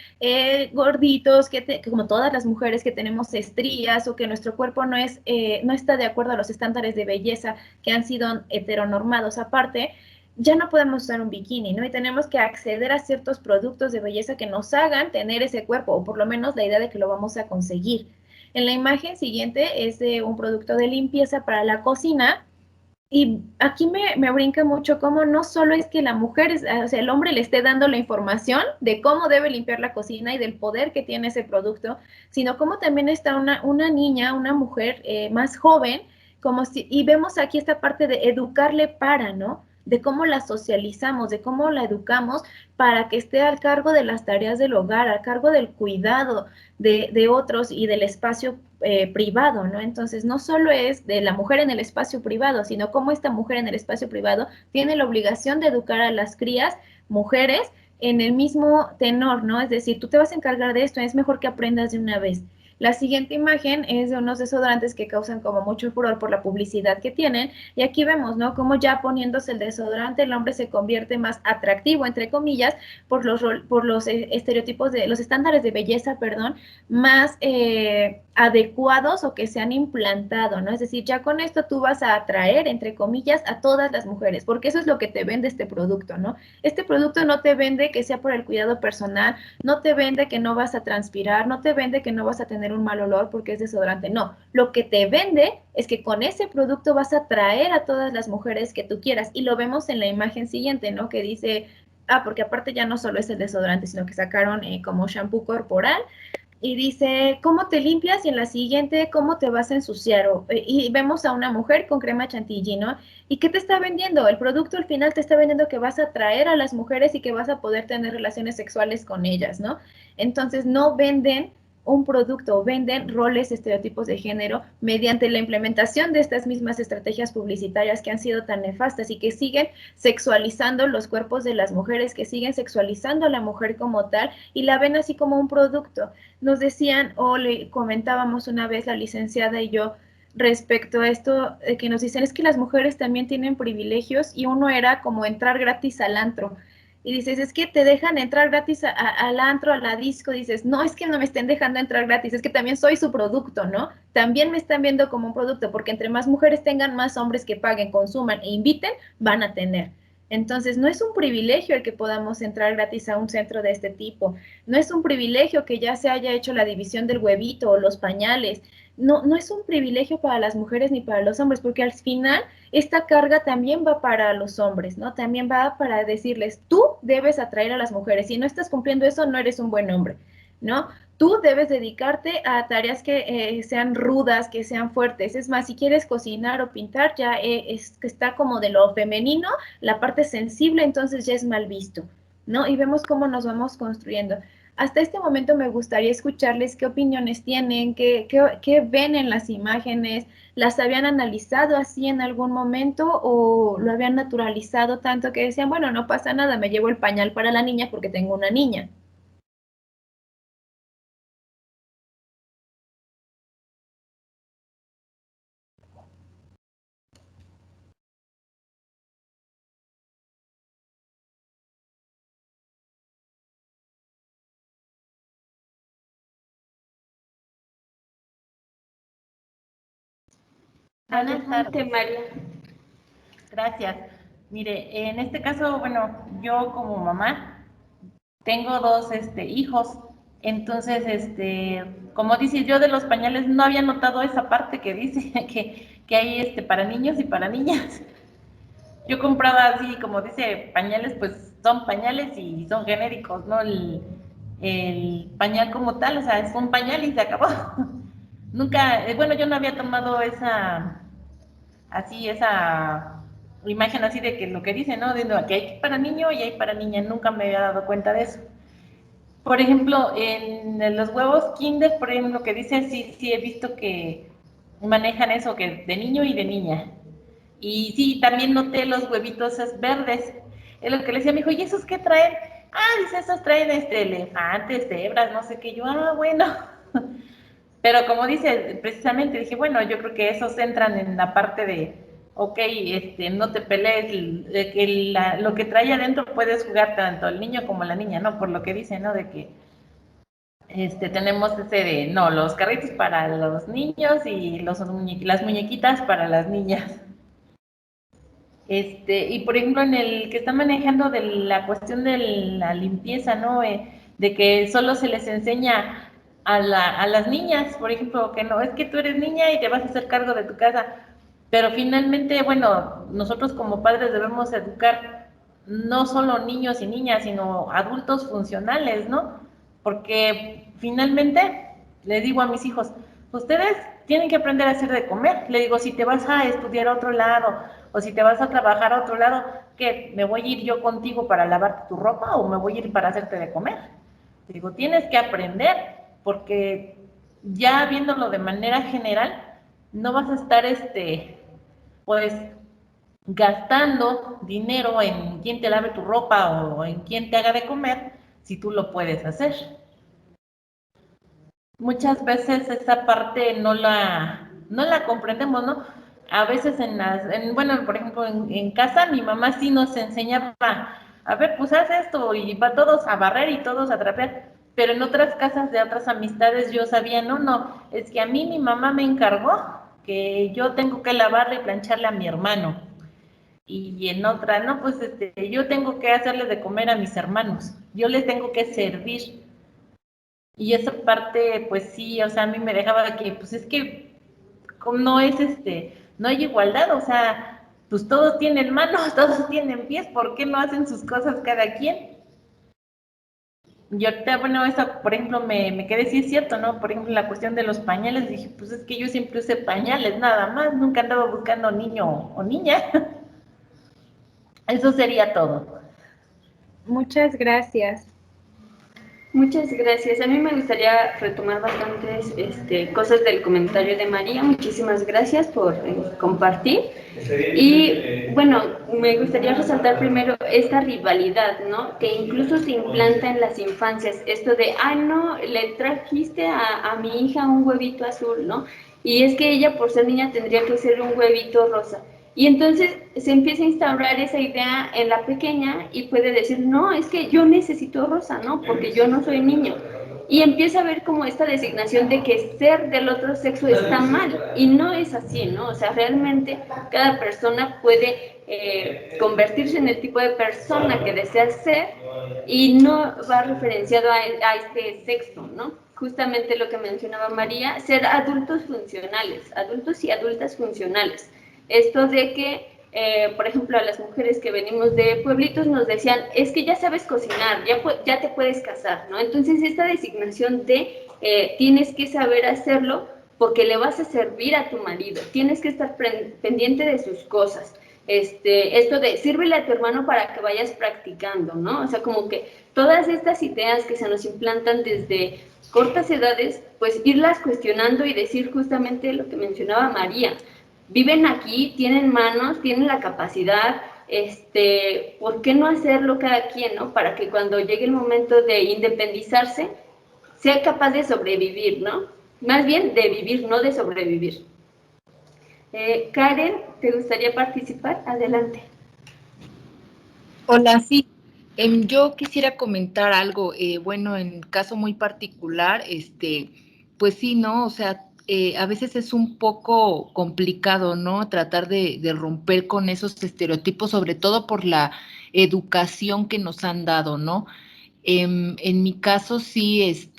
gorditos, que como todas las mujeres que tenemos estrías o que nuestro cuerpo no está de acuerdo a los estándares de belleza que han sido heteronormados aparte, ya no podemos usar un bikini, ¿no? Y tenemos que acceder a ciertos productos de belleza que nos hagan tener ese cuerpo, o por lo menos la idea de que lo vamos a conseguir. En la imagen siguiente es de un producto de limpieza para la cocina, y aquí me brinca mucho cómo no solo es que la mujer, o sea, el hombre le esté dando la información de cómo debe limpiar la cocina y del poder que tiene ese producto, sino cómo también está una niña, una mujer más joven, y vemos aquí esta parte de educarle para, ¿no? De cómo la socializamos, de cómo la educamos para que esté al cargo de las tareas del hogar, al cargo del cuidado de otros y del espacio privado, ¿no? Entonces, no solo es de la mujer en el espacio privado, sino cómo esta mujer en el espacio privado tiene la obligación de educar a las crías mujeres en el mismo tenor, ¿no? Es decir, tú te vas a encargar de esto, es mejor que aprendas de una vez. La siguiente imagen es de unos desodorantes que causan como mucho furor por la publicidad que tienen, y aquí vemos, ¿no? Cómo ya poniéndose el desodorante el hombre se convierte más atractivo, entre comillas, por los estereotipos de, los estándares de belleza, perdón, más adecuados o que se han implantado, ¿no? Es decir, ya con esto tú vas a atraer, entre comillas, a todas las mujeres, porque eso es lo que te vende este producto, ¿no? Este producto no te vende que sea por el cuidado personal, no te vende que no vas a transpirar, no te vende que no vas a tener un mal olor porque es desodorante, no. Lo que te vende es que con ese producto vas a atraer a todas las mujeres que tú quieras, y lo vemos en la imagen siguiente, ¿no? Que dice, porque aparte ya no solo es el desodorante, sino que sacaron como shampoo corporal, y dice, ¿cómo te limpias? Y en la siguiente, ¿cómo te vas a ensuciar? Y vemos a una mujer con crema chantilly, ¿no? ¿Y qué te está vendiendo? El producto al final te está vendiendo que vas a atraer a las mujeres y que vas a poder tener relaciones sexuales con ellas, ¿no? Entonces, no venden un producto, venden roles, estereotipos de género mediante la implementación de estas mismas estrategias publicitarias que han sido tan nefastas y que siguen sexualizando los cuerpos de las mujeres, que siguen sexualizando a la mujer como tal y la ven así como un producto. Nos decían o le comentábamos una vez la licenciada y yo respecto a esto, que nos dicen es que las mujeres también tienen privilegios, y uno era como entrar gratis al antro. Y dices, es que te dejan entrar gratis al antro, a la disco. Dices, no, es que no me estén dejando entrar gratis, es que también soy su producto, ¿no? También me están viendo como un producto, porque entre más mujeres tengan, más hombres que paguen, consuman e inviten, van a tener. Entonces, no es un privilegio el que podamos entrar gratis a un centro de este tipo. No es un privilegio que ya se haya hecho la división del huevito o los pañales. No, no es un privilegio para las mujeres ni para los hombres, porque al final esta carga también va para los hombres, ¿no? También va para decirles, tú debes atraer a las mujeres. Si no estás cumpliendo eso, no eres un buen hombre, ¿no? Tú debes dedicarte a tareas que sean rudas, que sean fuertes. Es más, si quieres cocinar o pintar, ya está como de lo femenino, la parte sensible, entonces ya es mal visto, ¿no? Y vemos cómo nos vamos construyendo. Hasta este momento me gustaría escucharles qué opiniones tienen, qué ven en las imágenes, las habían analizado así en algún momento o lo habían naturalizado tanto que decían, bueno, no pasa nada, me llevo el pañal para la niña porque tengo una niña. Adelante, María. Gracias. Mire, en este caso, bueno, yo como mamá tengo dos hijos, entonces, como dices, yo de los pañales no había notado esa parte que dice que hay para niños y para niñas. Yo compraba así, como dice, pañales, pues son pañales y son genéricos, ¿no? El pañal como tal, o sea, es un pañal y se acabó. Nunca, bueno, yo no había tomado esa imagen así de que lo que dice, ¿no? De que hay para niño y hay para niña, nunca me había dado cuenta de eso. Por ejemplo, en los huevos Kinder, por ejemplo, que dice, sí he visto que manejan eso, que de niño y de niña. Y sí, también noté los huevitos verdes. Es lo que le decía a mi hijo, ¿y esos qué traen? Ah, dice, esos traen elefantes, cebras, no sé qué. Yo, bueno. Pero como dice, precisamente dije, bueno, yo creo que esos entran en la parte de, ok, no te pelees, lo que trae adentro puedes jugar tanto el niño como la niña, ¿no? Por lo que dice, ¿no? De que tenemos no, los carritos para los niños y las muñequitas para las niñas. Y por ejemplo, en el que está manejando de la cuestión de la limpieza, ¿no? De que solo se les enseña a las niñas, por ejemplo, que no, es que tú eres niña y te vas a hacer cargo de tu casa, pero finalmente, bueno, nosotros como padres debemos educar no solo niños y niñas, sino adultos funcionales, ¿no? Porque finalmente, les digo a mis hijos, ustedes tienen que aprender a hacer de comer. Le digo, si te vas a estudiar a otro lado o si te vas a trabajar a otro lado, ¿qué? ¿Me voy a ir yo contigo para lavarte tu ropa o me voy a ir para hacerte de comer? Le digo, tienes que aprender, porque ya viéndolo de manera general, no vas a estar, pues, gastando dinero en quién te lave tu ropa o en quién te haga de comer, si tú lo puedes hacer. Muchas veces esa parte no la comprendemos, ¿no? A veces bueno, por ejemplo, en casa mi mamá sí nos enseñaba, a ver, pues haz esto, y va todos a barrer y todos a trapear, pero en otras casas de otras amistades yo sabía, no, es que a mí mi mamá me encargó que yo tengo que lavarle y plancharle a mi hermano, y en otra, no, pues yo tengo que hacerle de comer a mis hermanos, yo les tengo que servir. Y esa parte, pues sí, o sea, a mí me dejaba que, pues es que no es no hay igualdad, o sea, pues todos tienen manos, todos tienen pies, ¿por qué no hacen sus cosas cada quien? Y ahorita, bueno, eso, por ejemplo, me quedé, sí es cierto, ¿no? Por ejemplo, la cuestión de los pañales, dije, pues es que yo siempre usé pañales, nada más, nunca andaba buscando niño o niña. Eso sería todo. Muchas gracias. Muchas gracias. A mí me gustaría retomar bastantes cosas del comentario de María. Muchísimas gracias por compartir. Y bueno, me gustaría resaltar primero esta rivalidad, ¿no? Que incluso se implanta en las infancias. Esto de, no, le trajiste a mi hija un huevito azul, ¿no? Y es que ella por ser niña tendría que ser un huevito rosa. Y entonces se empieza a instaurar esa idea en la pequeña y puede decir, no, es que yo necesito rosa, ¿no? Porque yo no soy niño. Y empieza a ver como esta designación de que ser del otro sexo está mal. Y no es así, ¿no? O sea, realmente cada persona puede convertirse en el tipo de persona que desea ser y no va referenciado a este sexo, ¿no? Justamente lo que mencionaba María, ser adultos funcionales, adultos y adultas funcionales. Esto de que, por ejemplo, a las mujeres que venimos de pueblitos nos decían, es que ya sabes cocinar, ya te puedes casar, ¿no? Entonces, esta designación de tienes que saber hacerlo porque le vas a servir a tu marido, tienes que estar pendiente de sus cosas. Esto de sírvele a tu hermano para que vayas practicando, ¿no? O sea, como que todas estas ideas que se nos implantan desde cortas edades, pues irlas cuestionando y decir justamente lo que mencionaba María. Viven aquí, tienen manos, tienen la capacidad, ¿por qué no hacerlo cada quien, no? Para que cuando llegue el momento de independizarse, sea capaz de sobrevivir, ¿no? Más bien de vivir, no de sobrevivir. Karen, ¿te gustaría participar? Adelante. Hola, sí. Yo quisiera comentar algo, bueno, en caso muy particular, pues sí, ¿no? O sea, a veces es un poco complicado, ¿no? Tratar de romper con esos estereotipos, sobre todo por la educación que nos han dado, ¿no? En mi caso sí,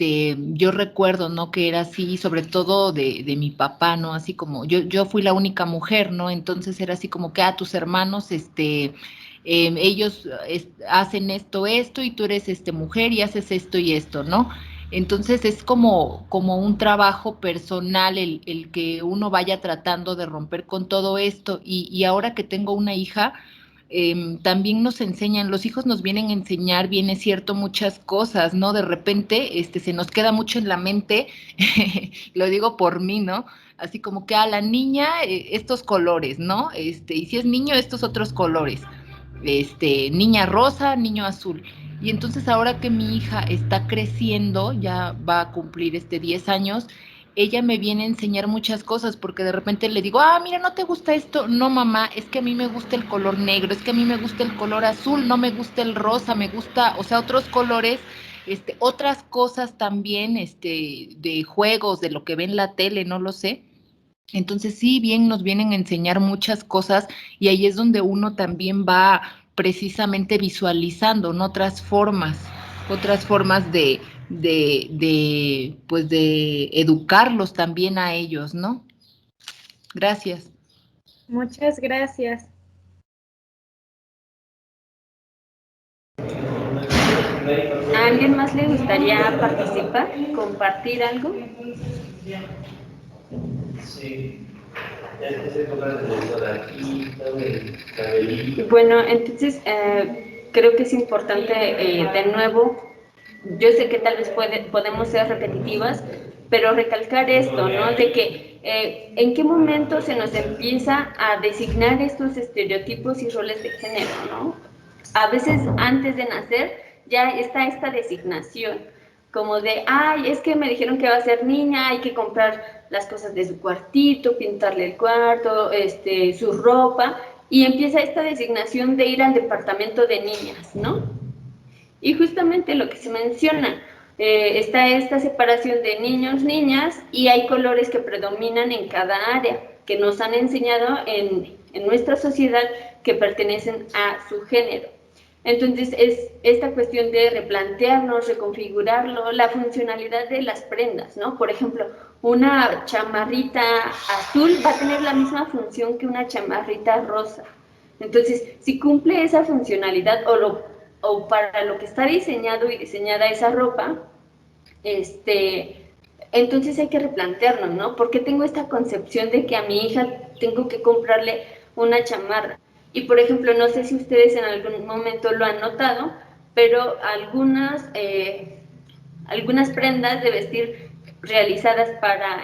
yo recuerdo, ¿no? Que era así, sobre todo de mi papá, ¿no? Así como yo fui la única mujer, ¿no? Entonces era así como que tus hermanos, ellos hacen esto, y tú eres mujer y haces esto y esto, ¿no? Entonces es como un trabajo personal el que uno vaya tratando de romper con todo esto. Y ahora que tengo una hija, también nos enseñan, los hijos nos vienen a enseñar, bien es cierto, muchas cosas, ¿no? De repente, se nos queda mucho en la mente, lo digo por mí, ¿no? Así como que a la niña, estos colores, ¿no? Y si es niño, estos otros colores. Niña rosa, niño azul. Y entonces ahora que mi hija está creciendo, ya va a cumplir 10 años, ella me viene a enseñar muchas cosas, porque de repente le digo, mira, ¿no te gusta esto? No, mamá, es que a mí me gusta el color negro, es que a mí me gusta el color azul, no me gusta el rosa, me gusta, o sea, otros colores, otras cosas también, de juegos, de lo que ve en la tele, no lo sé. Entonces, sí, bien, nos vienen a enseñar muchas cosas y ahí es donde uno también va precisamente visualizando, ¿no? Otras formas pues de educarlos también a ellos, ¿no? Gracias. Muchas gracias. ¿A alguien más le gustaría participar, compartir algo? Sí. Bueno, entonces creo que es importante de nuevo, yo sé que tal vez podemos ser repetitivas, pero recalcar esto, ¿no? De que ¿en qué momento se nos empieza a designar estos estereotipos y roles de género, ¿no? A veces antes de nacer ya está esta designación, como de, ay, es que me dijeron que va a ser niña, hay que comprar las cosas de su cuartito, pintarle el cuarto, su ropa, y empieza esta designación de ir al departamento de niñas, ¿no? Y justamente lo que se menciona, está esta separación de niños, niñas, y hay colores que predominan en cada área, que nos han enseñado en nuestra sociedad que pertenecen a su género. Entonces es esta cuestión de replantearnos, reconfigurarlo, la funcionalidad de las prendas, ¿no? Por ejemplo, una chamarrita azul va a tener la misma función que una chamarrita rosa. Entonces, si cumple esa funcionalidad o para lo que está diseñado y diseñada esa ropa, entonces hay que replantearnos, ¿no? ¿Por qué tengo esta concepción de que a mi hija tengo que comprarle una chamarra? Y, por ejemplo, no sé si ustedes en algún momento lo han notado, pero algunas prendas de vestir realizadas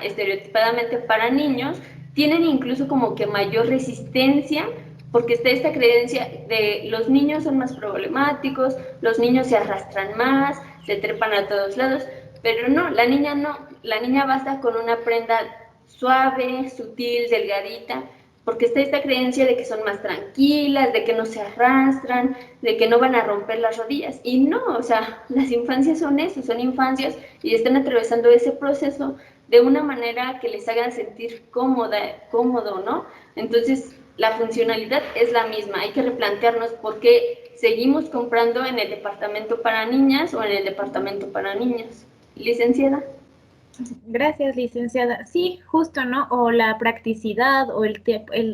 estereotipadamente para niños tienen incluso como que mayor resistencia, porque está esta creencia de los niños son más problemáticos, los niños se arrastran más, se trepan a todos lados, pero no, la niña basta con una prenda suave, sutil, delgadita, porque está esta creencia de que son más tranquilas, de que no se arrastran, de que no van a romper las rodillas. Y no, o sea, las infancias son eso, son infancias y están atravesando ese proceso de una manera que les haga sentir cómodo, ¿no? Entonces, la funcionalidad es la misma. Hay que replantearnos por qué seguimos comprando en el departamento para niñas o en el departamento para niños. Licenciada. Gracias, licenciada. Sí, justo, ¿no? O la practicidad, o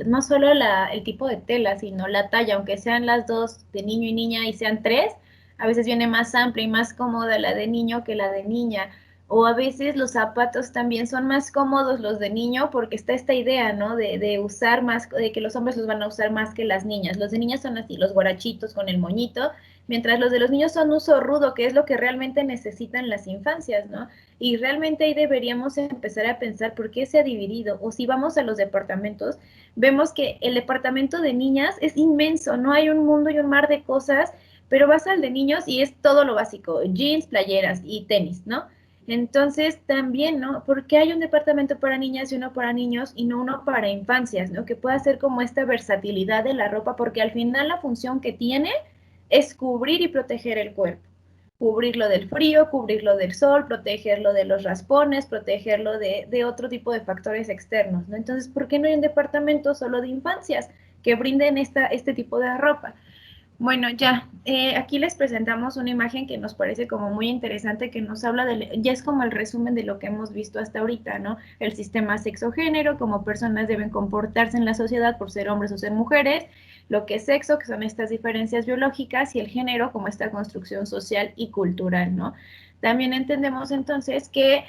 no solo el tipo de tela, sino la talla, aunque sean las dos de niño y niña y sean tres, a veces viene más amplia y más cómoda la de niño que la de niña. O a veces los zapatos también son más cómodos los de niño porque está esta idea, ¿no? De usar más, de que los hombres los van a usar más que las niñas. Los de niñas son así, los guarachitos con el moñito, mientras los de los niños son uso rudo, que es lo que realmente necesitan las infancias, ¿no? Y realmente ahí deberíamos empezar a pensar por qué se ha dividido. O si vamos a los departamentos, vemos que el departamento de niñas es inmenso, no hay un mundo y un mar de cosas, pero vas al de niños y es todo lo básico, jeans, playeras y tenis, ¿no? Entonces también, ¿no? ¿Por qué hay un departamento para niñas y uno para niños y no uno para infancias, ¿no? Que pueda ser como esta versatilidad de la ropa, porque al final la función que tiene es cubrir y proteger el cuerpo. Cubrirlo del frío, cubrirlo del sol, protegerlo de los raspones, protegerlo de otro tipo de factores externos, ¿no? Entonces, ¿por qué no hay un departamento solo de infancias que brinden este tipo de ropa? Bueno, ya, aquí les presentamos una imagen que nos parece como muy interesante, que nos habla ya es como el resumen de lo que hemos visto hasta ahorita, ¿no? El sistema sexo-género, cómo personas deben comportarse en la sociedad por ser hombres o ser mujeres, lo que es sexo, que son estas diferencias biológicas, y el género como esta construcción social y cultural, ¿no? También entendemos entonces que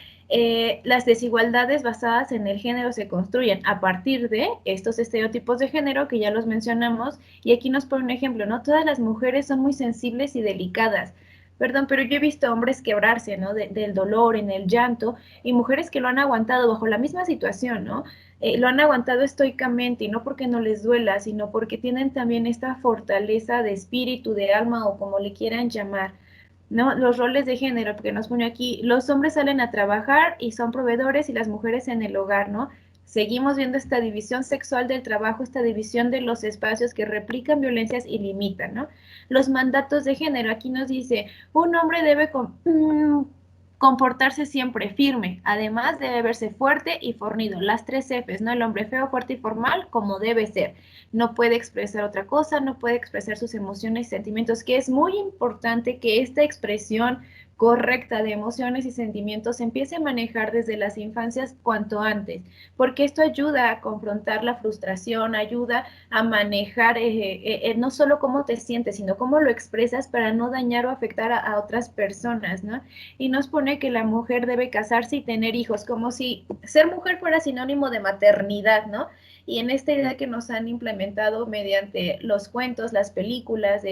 las desigualdades basadas en el género se construyen a partir de estos estereotipos de género que ya los mencionamos, y aquí nos pone un ejemplo, ¿no? Todas las mujeres son muy sensibles y delicadas. Perdón, pero yo he visto hombres quebrarse, ¿no? Del dolor, en el llanto, y mujeres que lo han aguantado bajo la misma situación, ¿no? Lo han aguantado estoicamente, y no porque no les duela, sino porque tienen también esta fortaleza de espíritu, de alma, o como le quieran llamar, ¿no? Los roles de género, porque nos pone aquí, los hombres salen a trabajar y son proveedores y las mujeres en el hogar, ¿no? Seguimos viendo esta división sexual del trabajo, esta división de los espacios que replican violencias y limitan, ¿no? Los mandatos de género, aquí nos dice, un hombre debe comportarse siempre firme, además debe verse fuerte y fornido, las 3 Fs, ¿no? El hombre feo, fuerte y formal, como debe ser. No puede expresar otra cosa, no puede expresar sus emociones y sentimientos, que es muy importante que esta expresión correcta de emociones y sentimientos se empiece a manejar desde las infancias cuanto antes, porque esto ayuda a confrontar la frustración, ayuda a manejar no solo cómo te sientes, sino cómo lo expresas para no dañar o afectar a otras personas, ¿no? Y nos pone que la mujer debe casarse y tener hijos, como si ser mujer fuera sinónimo de maternidad, ¿no? Y en esta idea que nos han implementado mediante los cuentos, las películas,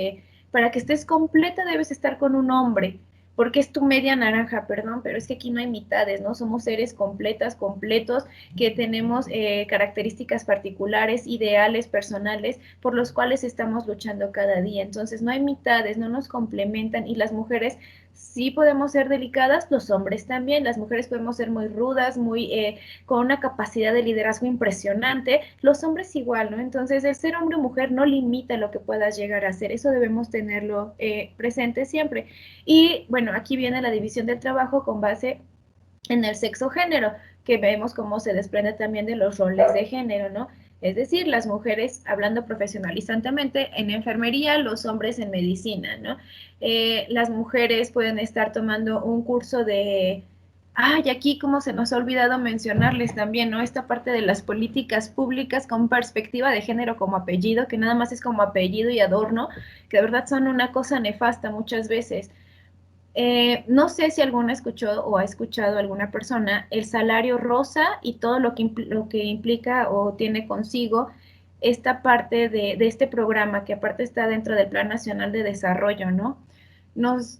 para que estés completa debes estar con un hombre, porque es tu media naranja, perdón, pero es que aquí no hay mitades, ¿no? Somos seres completas, completos, que tenemos características particulares, ideales, personales, por los cuales estamos luchando cada día. Entonces, no hay mitades, no nos complementan, y las mujeres sí podemos ser delicadas, los hombres también. Las mujeres podemos ser muy rudas, muy con una capacidad de liderazgo impresionante, los hombres igual, ¿no? Entonces, el ser hombre o mujer no limita lo que puedas llegar a ser, eso debemos tenerlo presente siempre. Y bueno, aquí viene la división del trabajo con base en el sexo género, que vemos cómo se desprende también de los roles de género, ¿no? Es decir, las mujeres, hablando profesionalizantemente, en enfermería, los hombres en medicina, ¿no? Las mujeres pueden estar tomando un curso de... Ay, aquí como se nos ha olvidado mencionarles también, ¿no? Esta parte de las políticas públicas con perspectiva de género como apellido, que nada más es como apellido y adorno, que de verdad son una cosa nefasta muchas veces. No sé si alguna escuchó o ha escuchado alguna persona el salario rosa y todo lo que implica o tiene consigo esta parte de este programa, que aparte está dentro del Plan Nacional de Desarrollo, ¿no? Nos,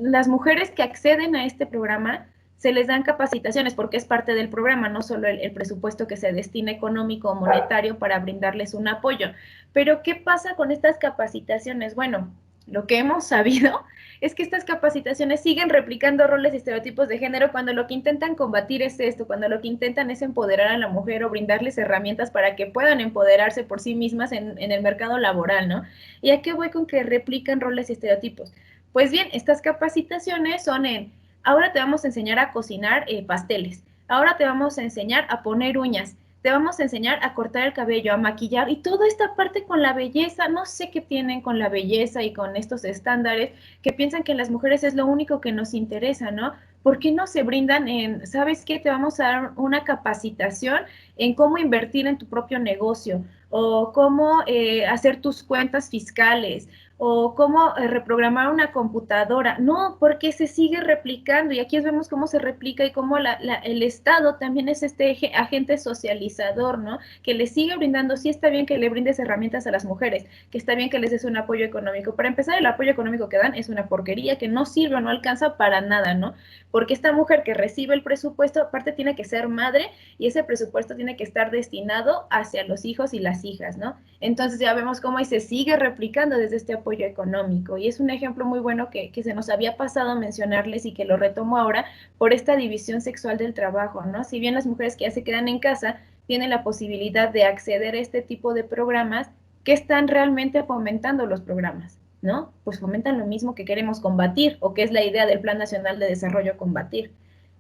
las mujeres que acceden a este programa se les dan capacitaciones porque es parte del programa, no solo el presupuesto que se destina económico o monetario para brindarles un apoyo. Pero, ¿qué pasa con estas capacitaciones? Bueno, lo que hemos sabido es que estas capacitaciones siguen replicando roles y estereotipos de género cuando lo que intentan combatir es esto, cuando lo que intentan es empoderar a la mujer o brindarles herramientas para que puedan empoderarse por sí mismas en el mercado laboral, ¿no? ¿Y a qué voy con que replican roles y estereotipos? Pues bien, estas capacitaciones son en, ahora te vamos a enseñar a cocinar pasteles, ahora te vamos a enseñar a poner uñas, te vamos a enseñar a cortar el cabello, a maquillar, y toda esta parte con la belleza, no sé qué tienen con la belleza y con estos estándares, que piensan que las mujeres es lo único que nos interesa, ¿no? ¿Por qué no se brindan en, sabes qué, te vamos a dar una capacitación en cómo invertir en tu propio negocio, o cómo hacer tus cuentas fiscales, o cómo reprogramar una computadora? No, porque se sigue replicando, y aquí vemos cómo se replica y cómo el Estado también es este agente socializador, ¿no? Que le sigue brindando. Sí, está bien que le brindes herramientas a las mujeres, que está bien que les des un apoyo económico. Para empezar, el apoyo económico que dan es una porquería que no sirve o no alcanza para nada, ¿no? Porque esta mujer que recibe el presupuesto, aparte tiene que ser madre, y ese presupuesto tiene que estar destinado hacia los hijos y las hijas, ¿no? Entonces ya vemos cómo ahí se sigue replicando desde este apoyo económico, y es un ejemplo muy bueno que se nos había pasado mencionarles y que lo retomo ahora por esta división sexual del trabajo, ¿no? Si bien las mujeres que ya se quedan en casa tienen la posibilidad de acceder a este tipo de programas, ¿qué están realmente fomentando los programas? ¿No? Pues fomentan lo mismo que queremos combatir, o que es la idea del Plan Nacional de Desarrollo, combatir.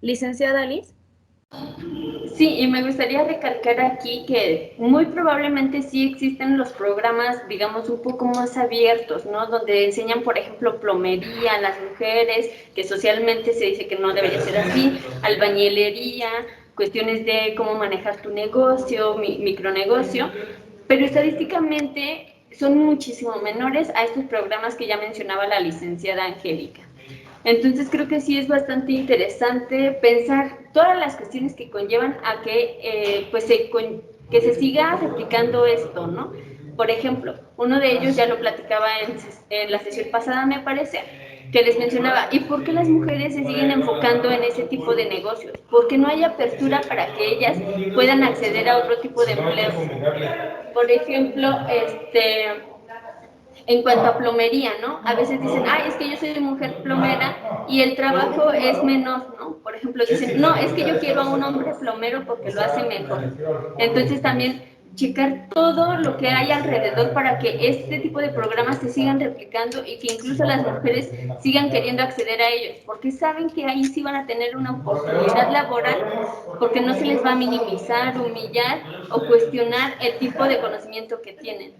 Licenciada Liz. Sí, y me gustaría recalcar aquí que muy probablemente sí existen los programas, digamos, un poco más abiertos, ¿no? Donde enseñan, por ejemplo, plomería a las mujeres, que socialmente se dice que no debería ser así, albañilería, cuestiones de cómo manejar tu negocio, micronegocio, pero estadísticamente son muchísimo menores a estos programas que ya mencionaba la licenciada Angélica. Entonces creo que sí es bastante interesante pensar todas las cuestiones que conllevan a que, que se siga replicando esto, ¿no? Por ejemplo, uno de ellos ya lo platicaba en la sesión pasada, me parece, que les mencionaba, ¿y por qué las mujeres se siguen enfocando en ese tipo de negocios? Porque no hay apertura para que ellas puedan acceder a otro tipo de empleos. Por ejemplo, en cuanto a plomería, ¿no? A veces dicen, ay, es que yo soy mujer plomera y el trabajo es menor, ¿no? Por ejemplo, dicen, no, es que yo quiero a un hombre plomero porque lo hace mejor. Entonces también checar todo lo que hay alrededor para que este tipo de programas se sigan replicando y que incluso las mujeres sigan queriendo acceder a ellos, porque saben que ahí sí van a tener una oportunidad laboral, porque no se les va a minimizar, humillar o cuestionar el tipo de conocimiento que tienen.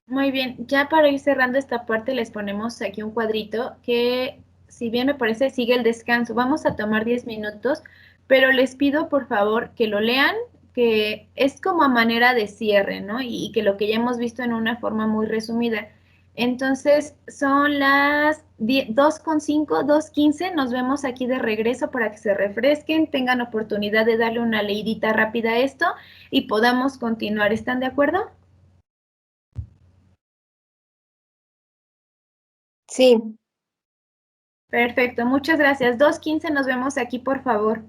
Muy bien, ya para ir cerrando esta parte les ponemos aquí un cuadrito que, si bien me parece, sigue el descanso. Vamos a tomar 10 minutos, pero les pido por favor que lo lean, que es como a manera de cierre, ¿no? Y que lo que ya hemos visto en una forma muy resumida. Entonces, son las 2:05, 2:15, nos vemos aquí de regreso para que se refresquen, tengan oportunidad de darle una leidita rápida a esto y podamos continuar. ¿Están de acuerdo? Sí. Perfecto, muchas gracias. 2:15 nos vemos aquí, por favor.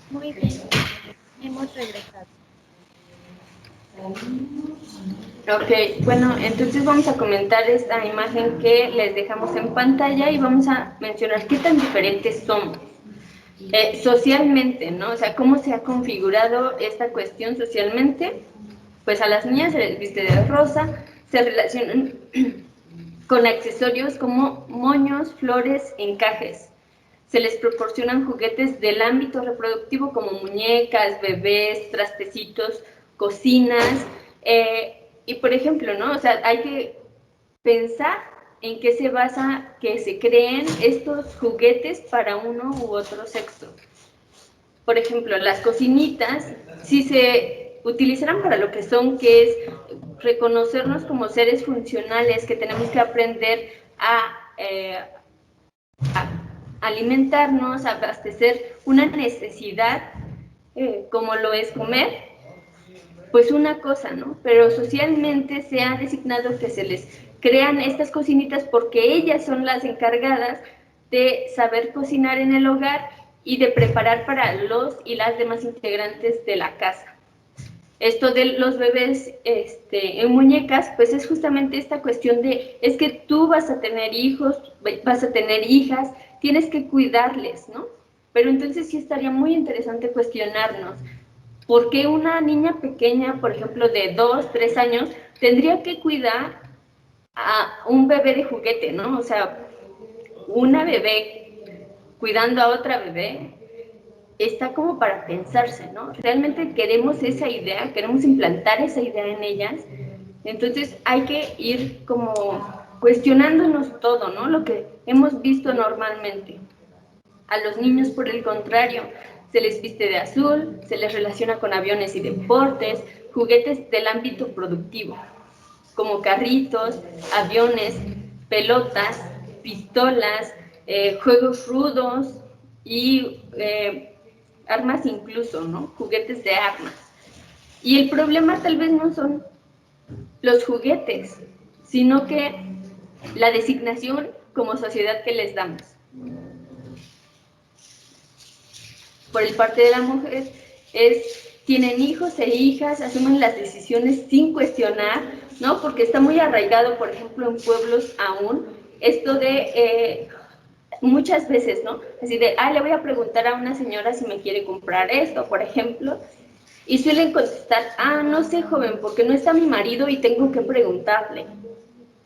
Muy bien, hemos regresado. Ok, bueno, entonces vamos a comentar esta imagen que les dejamos en pantalla y vamos a mencionar qué tan diferentes somos socialmente, ¿no? O sea, cómo se ha configurado esta cuestión socialmente. Pues a las niñas se les viste de rosa, se relacionan con accesorios como moños, flores, encajes. Se les proporcionan juguetes del ámbito reproductivo como muñecas, bebés, trastecitos, cocinas. Y por ejemplo, ¿no? O sea, hay que pensar en qué se basa que se creen estos juguetes para uno u otro sexo. Por ejemplo, las cocinitas, si se utilizaran para lo que son, que es reconocernos como seres funcionales, que tenemos que aprender a alimentarnos, a abastecer una necesidad como lo es comer, pues una cosa, ¿no? Pero socialmente se ha designado que se les crean estas cocinitas porque ellas son las encargadas de saber cocinar en el hogar y de preparar para los y las demás integrantes de la casa. Esto de los bebés en muñecas, pues es justamente esta cuestión de, es que tú vas a tener hijos, vas a tener hijas, tienes que cuidarles, ¿no? Pero entonces sí estaría muy interesante cuestionarnos, ¿por qué una niña pequeña, por ejemplo, de 2, 3 años, tendría que cuidar a un bebé de juguete, ¿no? O sea, una bebé cuidando a otra bebé, está como para pensarse, ¿no? Realmente queremos esa idea, queremos implantar esa idea en ellas, entonces hay que ir como cuestionándonos todo, ¿no? Lo que hemos visto normalmente. A los niños, por el contrario, se les viste de azul, se les relaciona con aviones y deportes, juguetes del ámbito productivo, como carritos, aviones, pelotas, pistolas, juegos rudos y armas incluso, ¿no? Juguetes de armas. Y el problema tal vez no son los juguetes, sino que la designación como sociedad que les damos. Por el parte de la mujer tienen hijos e hijas, asumen las decisiones sin cuestionar, ¿no? Porque está muy arraigado, por ejemplo, en pueblos aún, esto de muchas veces, ¿no? Así de, le voy a preguntar a una señora si me quiere comprar esto, por ejemplo, y suelen contestar, no sé, joven, porque no está mi marido y tengo que preguntarle,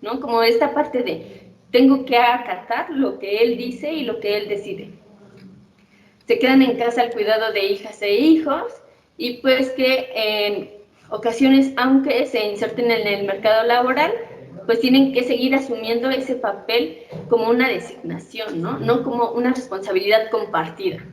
¿no? Como esta parte de, tengo que acatar lo que él dice y lo que él decide. Se quedan en casa al cuidado de hijas e hijos y pues que en ocasiones, aunque se inserten en el mercado laboral, pues tienen que seguir asumiendo ese papel como una designación, ¿no? No como una responsabilidad compartida.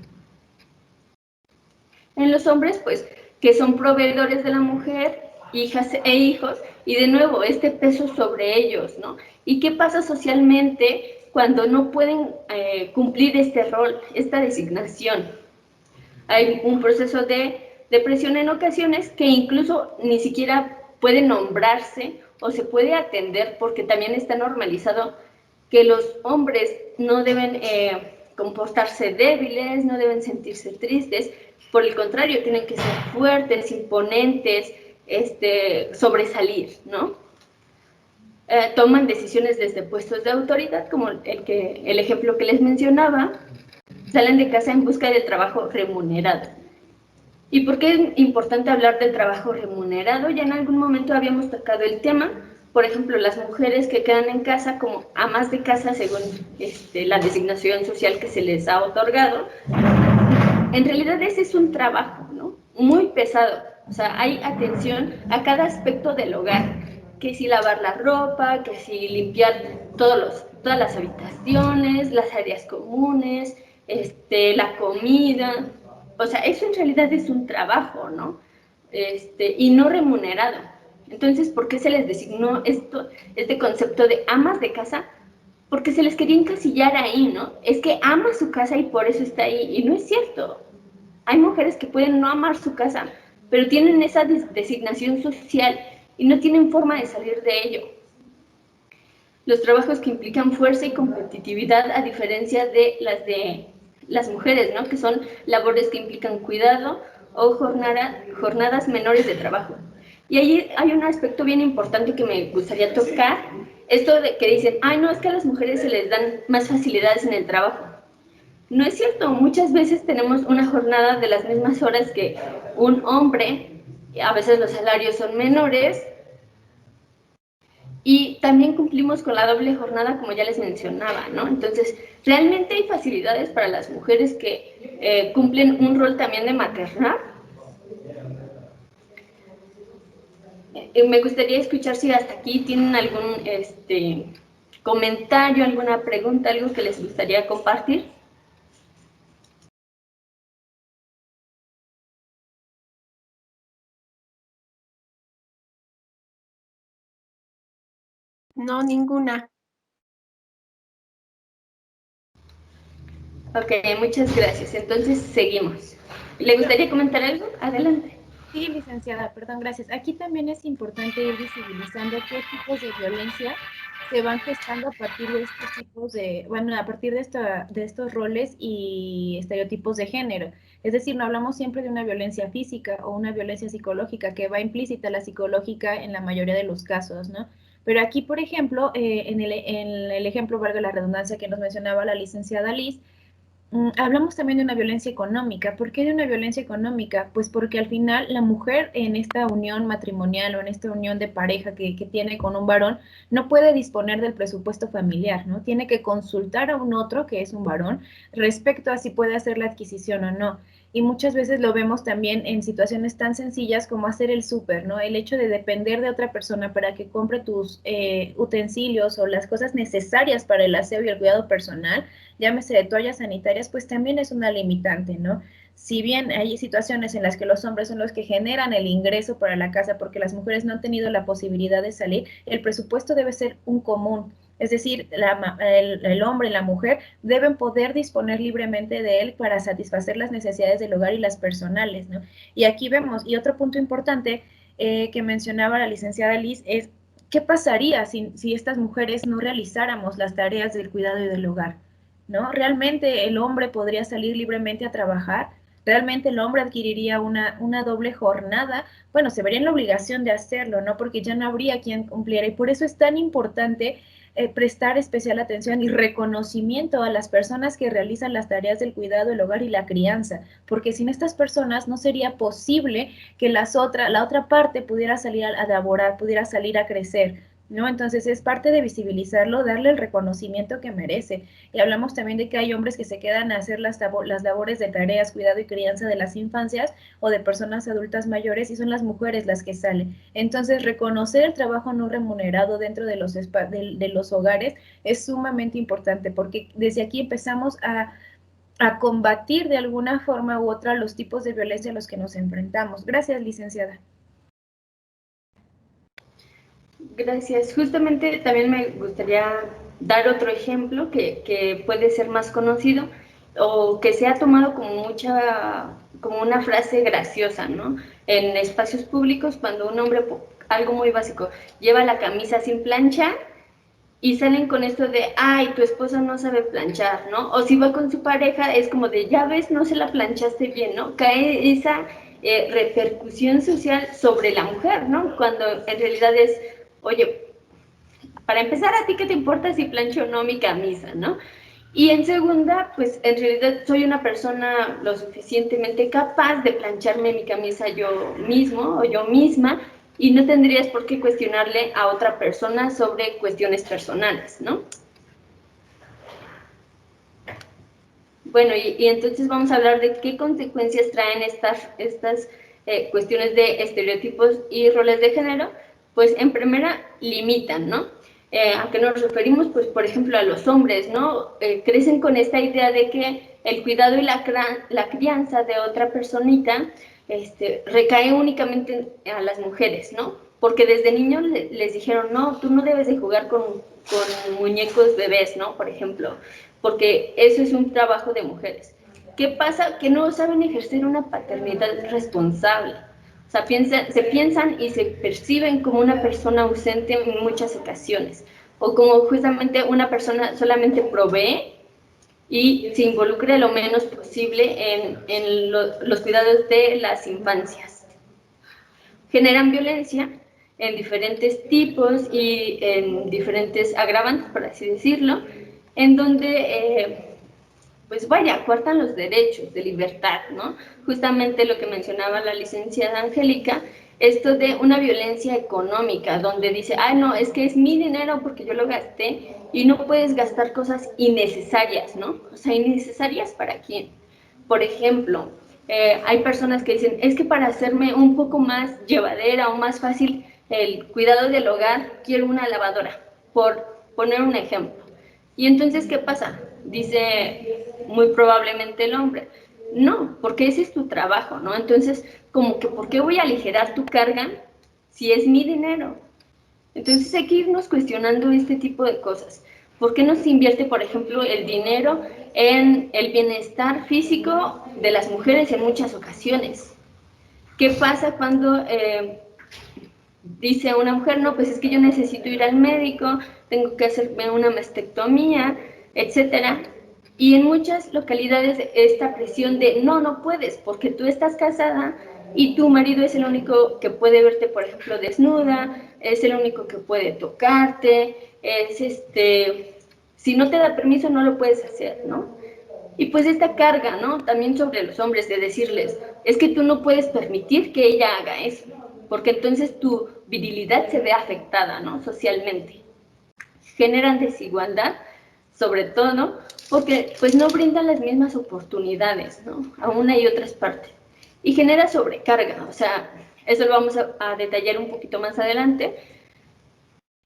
En los hombres, pues, que son proveedores de la mujer, hijas e hijos, y de nuevo, este peso sobre ellos, ¿no? ¿Y qué pasa socialmente cuando no pueden cumplir este rol, esta designación? Hay un proceso de depresión en ocasiones que incluso ni siquiera puede nombrarse o se puede atender porque también está normalizado que los hombres no deben comportarse débiles, no deben sentirse tristes, por el contrario, tienen que ser fuertes, imponentes, sobresalir, ¿no? Toman decisiones desde puestos de autoridad, como el ejemplo que les mencionaba, salen de casa en busca del trabajo remunerado. ¿Y por qué es importante hablar del trabajo remunerado? Ya en algún momento habíamos tocado el tema, por ejemplo, las mujeres que quedan en casa como amas de casa según la designación social que se les ha otorgado. En realidad ese es un trabajo, ¿no? Muy pesado. O sea, hay atención a cada aspecto del hogar, que si lavar la ropa, que si limpiar todas las habitaciones, las áreas comunes, la comida. O sea, eso en realidad es un trabajo, ¿no? Y no remunerado. Entonces, ¿por qué se les designó este concepto de amas de casa? Porque se les quería encasillar ahí, ¿no? Es que ama su casa y por eso está ahí. Y no es cierto. Hay mujeres que pueden no amar su casa, pero tienen esa designación social y no tienen forma de salir de ello. Los trabajos que implican fuerza y competitividad, a diferencia de las de las mujeres, ¿no? Que son labores que implican cuidado o jornadas menores de trabajo. Y ahí hay un aspecto bien importante que me gustaría tocar, esto de que dicen, ay, no, es que a las mujeres se les dan más facilidades en el trabajo. No es cierto, muchas veces tenemos una jornada de las mismas horas que un hombre, a veces los salarios son menores, y también cumplimos con la doble jornada, como ya les mencionaba, ¿no? Entonces, realmente hay facilidades para las mujeres que cumplen un rol también de maternar. Me gustaría escuchar si hasta aquí tienen algún comentario, alguna pregunta, algo que les gustaría compartir. No, ninguna. Ok, muchas gracias. Entonces, seguimos. ¿Le gustaría comentar algo? Adelante. Sí, licenciada, perdón, gracias. Aquí también es importante ir visibilizando qué tipos de violencia se van gestando a partir de estos tipos de, bueno, a partir de estos roles y estereotipos de género. Es decir, no hablamos siempre de una violencia física o una violencia psicológica, que va implícita la psicológica en la mayoría de los casos, ¿no? Pero aquí, por ejemplo, en el ejemplo, valga la redundancia, que nos mencionaba la licenciada Liz, hablamos también de una violencia económica. ¿Por qué de una violencia económica? Pues porque al final la mujer en esta unión matrimonial o en esta unión de pareja que tiene con un varón no puede disponer del presupuesto familiar, ¿no? Tiene que consultar a un otro, que es un varón, respecto a si puede hacer la adquisición o no. Y muchas veces lo vemos también en situaciones tan sencillas como hacer el súper, ¿no? El hecho de depender de otra persona para que compre tus utensilios o las cosas necesarias para el aseo y el cuidado personal, llámese de toallas sanitarias, pues también es una limitante, ¿no? Si bien hay situaciones en las que los hombres son los que generan el ingreso para la casa porque las mujeres no han tenido la posibilidad de salir, el presupuesto debe ser un común. Es decir, el hombre y la mujer deben poder disponer libremente de él para satisfacer las necesidades del hogar y las personales, ¿no? Y aquí vemos, y otro punto importante que mencionaba la licenciada Liz es, ¿qué pasaría si estas mujeres no realizáramos las tareas del cuidado y del hogar? ¿No? ¿Realmente el hombre podría salir libremente a trabajar? ¿Realmente el hombre adquiriría una doble jornada? Bueno, se vería en la obligación de hacerlo, ¿no? Porque ya no habría quien cumpliera. Y por eso es tan importante prestar especial atención y reconocimiento a las personas que realizan las tareas del cuidado, el hogar y la crianza, porque sin estas personas no sería posible que la otra parte pudiera salir a laborar, pudiera salir a crecer, ¿no? Entonces es parte de visibilizarlo, darle el reconocimiento que merece. Y hablamos también de que hay hombres que se quedan a hacer las labores de tareas, cuidado y crianza de las infancias o de personas adultas mayores, y son las mujeres las que salen. Entonces, reconocer el trabajo no remunerado dentro de los hogares es sumamente importante, porque desde aquí empezamos a combatir de alguna forma u otra los tipos de violencia a los que nos enfrentamos. Gracias, licenciada. Gracias. Justamente también me gustaría dar otro ejemplo que puede ser más conocido o que se ha tomado como una frase graciosa, ¿no? En espacios públicos, cuando un hombre, algo muy básico, lleva la camisa sin planchar y salen con esto de, ay, tu esposa no sabe planchar, ¿no? O si va con su pareja, es como de, ya ves, no se la planchaste bien, ¿no? Cae esa repercusión social sobre la mujer, ¿no? Cuando en realidad es, oye, para empezar, ¿a ti qué te importa si plancho o no mi camisa, no? Y en segunda, pues en realidad soy una persona lo suficientemente capaz de plancharme mi camisa yo mismo o yo misma, y no tendrías por qué cuestionarle a otra persona sobre cuestiones personales, ¿no? Bueno, y entonces vamos a hablar de qué consecuencias traen estas cuestiones de estereotipos y roles de género. Pues en primera, limitan, ¿no? ¿A qué nos referimos? Pues por ejemplo a los hombres, ¿no? Crecen con esta idea de que el cuidado y la crianza de otra personita recae únicamente a las mujeres, ¿no? Porque desde niños les dijeron, no, tú no debes de jugar con muñecos bebés, ¿no? Por ejemplo, porque eso es un trabajo de mujeres. ¿Qué pasa? Que no saben ejercer una paternidad responsable. O sea, se piensan y se perciben como una persona ausente en muchas ocasiones, o como justamente una persona solamente provee y se involucre lo menos posible en los cuidados de las infancias. Generan violencia en diferentes tipos y en diferentes agravantes, por así decirlo, en donde, pues vaya, coartan los derechos de libertad, ¿no? Justamente lo que mencionaba la licenciada Angélica, esto de una violencia económica, donde dice, ah, no, es que es mi dinero porque yo lo gasté, y no puedes gastar cosas innecesarias, ¿no? O sea, ¿innecesarias para quién? Por ejemplo, hay personas que dicen, es que para hacerme un poco más llevadera o más fácil el cuidado del hogar, quiero una lavadora, por poner un ejemplo. Y entonces, ¿qué pasa? Dice muy probablemente el hombre, no, porque ese es tu trabajo, ¿no? Entonces, como que, ¿por qué voy a aligerar tu carga si es mi dinero? Entonces hay que irnos cuestionando este tipo de cosas. ¿Por qué no se invierte, por ejemplo, el dinero en el bienestar físico de las mujeres en muchas ocasiones? ¿Qué pasa cuando dice una mujer, no, pues es que yo necesito ir al médico, tengo que hacerme una mastectomía, etcétera? Y en muchas localidades esta presión de, no, no puedes, porque tú estás casada y tu marido es el único que puede verte, por ejemplo, desnuda, es el único que puede tocarte, es si no te da permiso no lo puedes hacer, ¿no? Y pues esta carga, ¿no? También sobre los hombres de decirles, es que tú no puedes permitir que ella haga eso, porque entonces tu virilidad se ve afectada, ¿no? Socialmente. Generan desigualdad, sobre todo, porque pues no brindan las mismas oportunidades, ¿no? A una y otras partes. Y genera sobrecarga, o sea, eso lo vamos a detallar un poquito más adelante.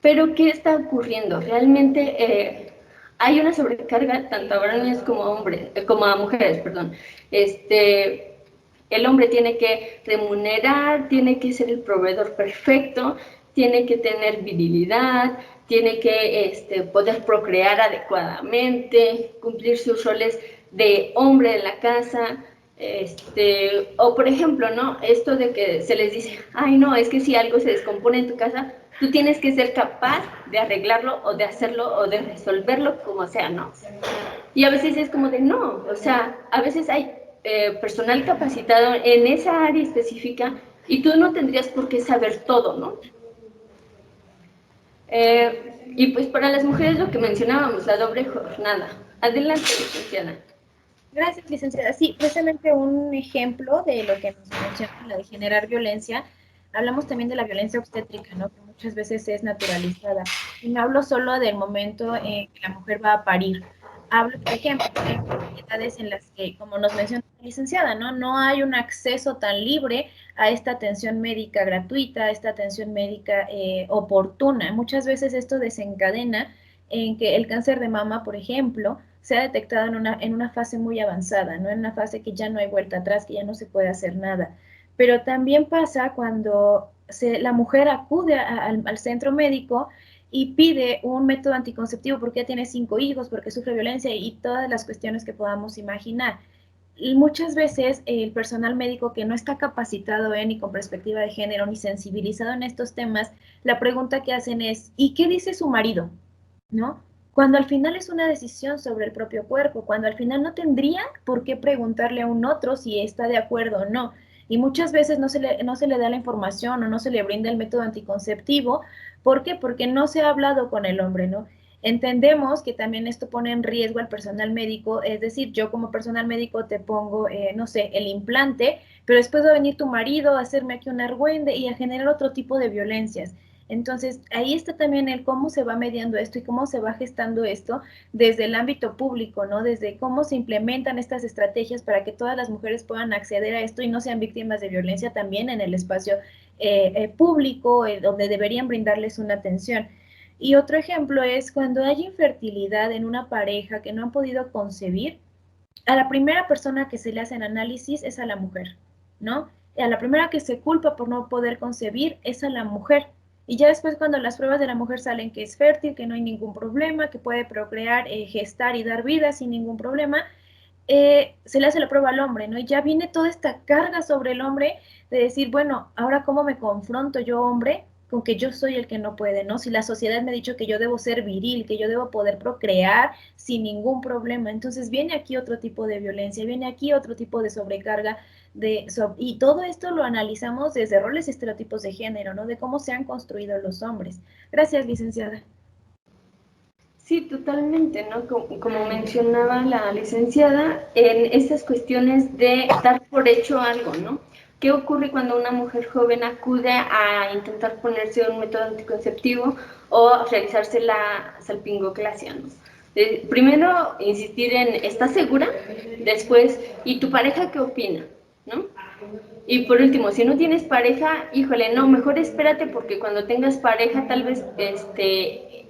Pero, ¿qué está ocurriendo? Realmente hay una sobrecarga tanto a varones como a hombres, como a mujeres, perdón. El hombre tiene que remunerar, tiene que ser el proveedor perfecto, tiene que tener virilidad, tiene que poder procrear adecuadamente, cumplir sus roles de hombre en la casa, o por ejemplo, ¿no? Esto de que se les dice, ay, no, es que si algo se descompone en tu casa, tú tienes que ser capaz de arreglarlo o de hacerlo o de resolverlo como sea, ¿no? Y a veces es como de no, o sea, a veces hay personal capacitado en esa área específica y tú no tendrías por qué saber todo, ¿no? Y pues para las mujeres lo que mencionábamos, la doble jornada. Adelante, licenciada. Gracias, licenciada. Sí, precisamente un ejemplo de lo que nos menciona, la de generar violencia. Hablamos también de la violencia obstétrica, ¿no? Que muchas veces es naturalizada. Y no hablo solo del momento en que la mujer va a parir. Hablo, por ejemplo, de comunidades en las que, como nos menciona la licenciada, ¿no? No hay un acceso tan libre a esta atención médica gratuita, a esta atención médica oportuna. Muchas veces esto desencadena en que el cáncer de mama, por ejemplo, se ha detectado en una fase muy avanzada, ¿no? En una fase que ya no hay vuelta atrás, que ya no se puede hacer nada. Pero también pasa cuando la mujer acude al centro médico y pide un método anticonceptivo porque ya tiene 5 hijos, porque sufre violencia y todas las cuestiones que podamos imaginar. Y muchas veces el personal médico que no está capacitado ni con perspectiva de género ni sensibilizado en estos temas, la pregunta que hacen es, ¿y qué dice su marido? ¿No? Cuando al final es una decisión sobre el propio cuerpo, cuando al final no tendría por qué preguntarle a un otro si está de acuerdo o no. Y muchas veces no se le da la información o no se le brinda el método anticonceptivo. ¿Por qué? Porque no se ha hablado con el hombre, ¿no? Entendemos que también esto pone en riesgo al personal médico, es decir, yo como personal médico te pongo, no sé, el implante, pero después va a venir tu marido a hacerme aquí un argüende y a generar otro tipo de violencias. Entonces, ahí está también el cómo se va mediando esto y cómo se va gestando esto desde el ámbito público, ¿no? Desde cómo se implementan estas estrategias para que todas las mujeres puedan acceder a esto y no sean víctimas de violencia también en el espacio público, donde deberían brindarles una atención. Y otro ejemplo es cuando hay infertilidad en una pareja que no han podido concebir, a la primera persona que se le hacen análisis es a la mujer, ¿no? Y a la primera que se culpa por no poder concebir es a la mujer. Y ya después cuando las pruebas de la mujer salen que es fértil, que no hay ningún problema, que puede procrear, gestar y dar vida sin ningún problema, se le hace la prueba al hombre, ¿no? Y ya viene toda esta carga sobre el hombre de decir, bueno, ahora cómo me confronto yo, hombre, con que yo soy el que no puede, ¿no? Si la sociedad me ha dicho que yo debo ser viril, que yo debo poder procrear sin ningún problema, entonces viene aquí otro tipo de violencia, viene aquí otro tipo de sobrecarga, y todo esto lo analizamos desde roles y estereotipos de género, ¿no? De cómo se han construido los hombres. Gracias, licenciada. Sí, totalmente, ¿no? Como mencionaba la licenciada, en estas cuestiones de dar por hecho algo, ¿no? ¿Qué ocurre cuando una mujer joven acude a intentar ponerse un método anticonceptivo o realizarse la salpingoclasia, ¿no? Primero, insistir en, ¿estás segura? Después, ¿y tu pareja qué opina? ¿No? Y por último, si no tienes pareja, híjole, no, mejor espérate porque cuando tengas pareja tal vez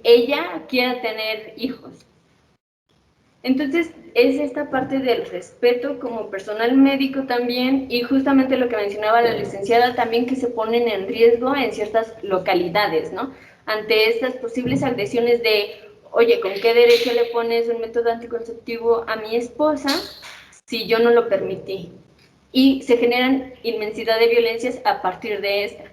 ella quiera tener hijos. Entonces, es esta parte del respeto como personal médico también, y justamente lo que mencionaba la licenciada también, que se ponen en riesgo en ciertas localidades, ¿no? Ante estas posibles agresiones de, oye, ¿con qué derecho le pones un método anticonceptivo a mi esposa si yo no lo permití? Y se generan inmensidad de violencias a partir de esta.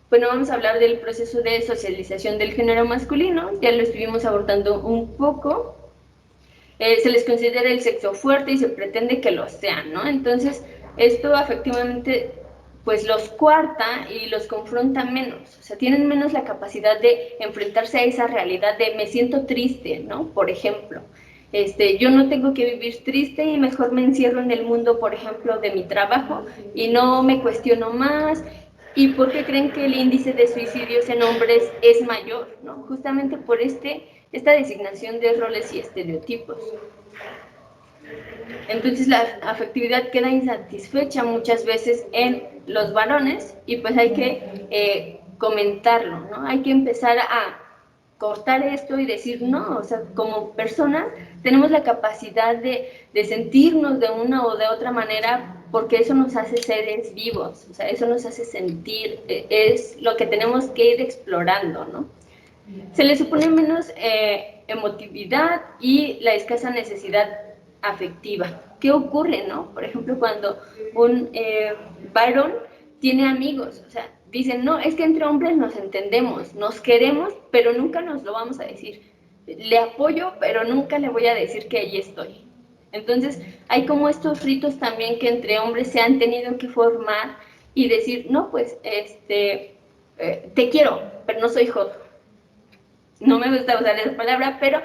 Bueno, vamos a hablar del proceso de socialización del género masculino, ya lo estuvimos abordando un poco. Se les considera el sexo fuerte y se pretende que lo sean, ¿no? Entonces, esto efectivamente pues los coarta y los confronta menos, o sea, tienen menos la capacidad de enfrentarse a esa realidad de me siento triste, ¿no? Por ejemplo, yo no tengo que vivir triste y mejor me encierro en el mundo, por ejemplo, de mi trabajo y no me cuestiono más. ¿Y por qué creen que el índice de suicidios en hombres es mayor? ¿No? Justamente por esta designación de roles y estereotipos. Entonces la afectividad queda insatisfecha muchas veces en los varones y pues hay que comentarlo, ¿no? Hay que empezar a cortar esto y decir, no, o sea, como personas tenemos la capacidad de sentirnos de una o de otra manera porque eso nos hace seres vivos, o sea, eso nos hace sentir, es lo que tenemos que ir explorando, ¿no? Se le supone menos emotividad y la escasa necesidad afectiva. ¿Qué ocurre, no? Por ejemplo, cuando un varón tiene amigos, o sea, dicen, no, es que entre hombres nos entendemos, nos queremos, pero nunca nos lo vamos a decir. Le apoyo, pero nunca le voy a decir que allí estoy. Entonces, hay como estos ritos también que entre hombres se han tenido que formar y decir, no, pues, te quiero, pero no soy joto. No me gusta usar esa palabra, pero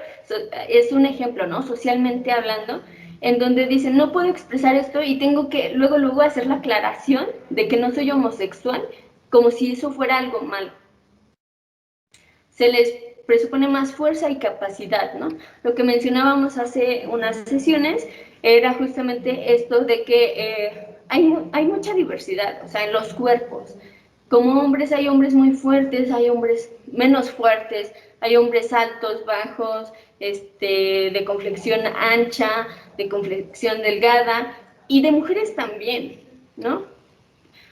es un ejemplo, ¿no? Socialmente hablando, en donde dicen, no puedo expresar esto y tengo que luego hacer la aclaración de que no soy homosexual, como si eso fuera algo malo. Se les presupone más fuerza y capacidad, ¿no? Lo que mencionábamos hace unas sesiones era justamente esto de que hay mucha diversidad, o sea, en los cuerpos. Como hombres hay hombres muy fuertes, hay hombres menos fuertes, hay hombres altos, bajos, de complexión ancha, de complexión delgada, y de mujeres también, ¿no?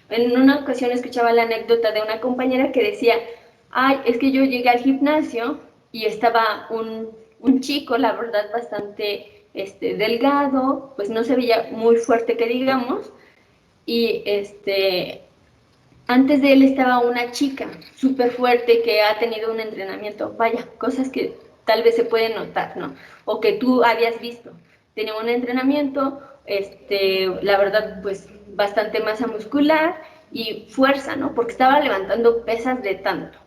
En una ocasión escuchaba la anécdota de una compañera que decía, ay, es que yo llegué al gimnasio y estaba un chico, la verdad, bastante delgado, pues no se veía muy fuerte que digamos, y antes de él estaba una chica súper fuerte que ha tenido un entrenamiento, vaya, cosas que tal vez se pueden notar, ¿no? O que tú habías visto. Tenía un entrenamiento, la verdad, pues bastante masa muscular y fuerza, ¿no? Porque estaba levantando pesas de tanto.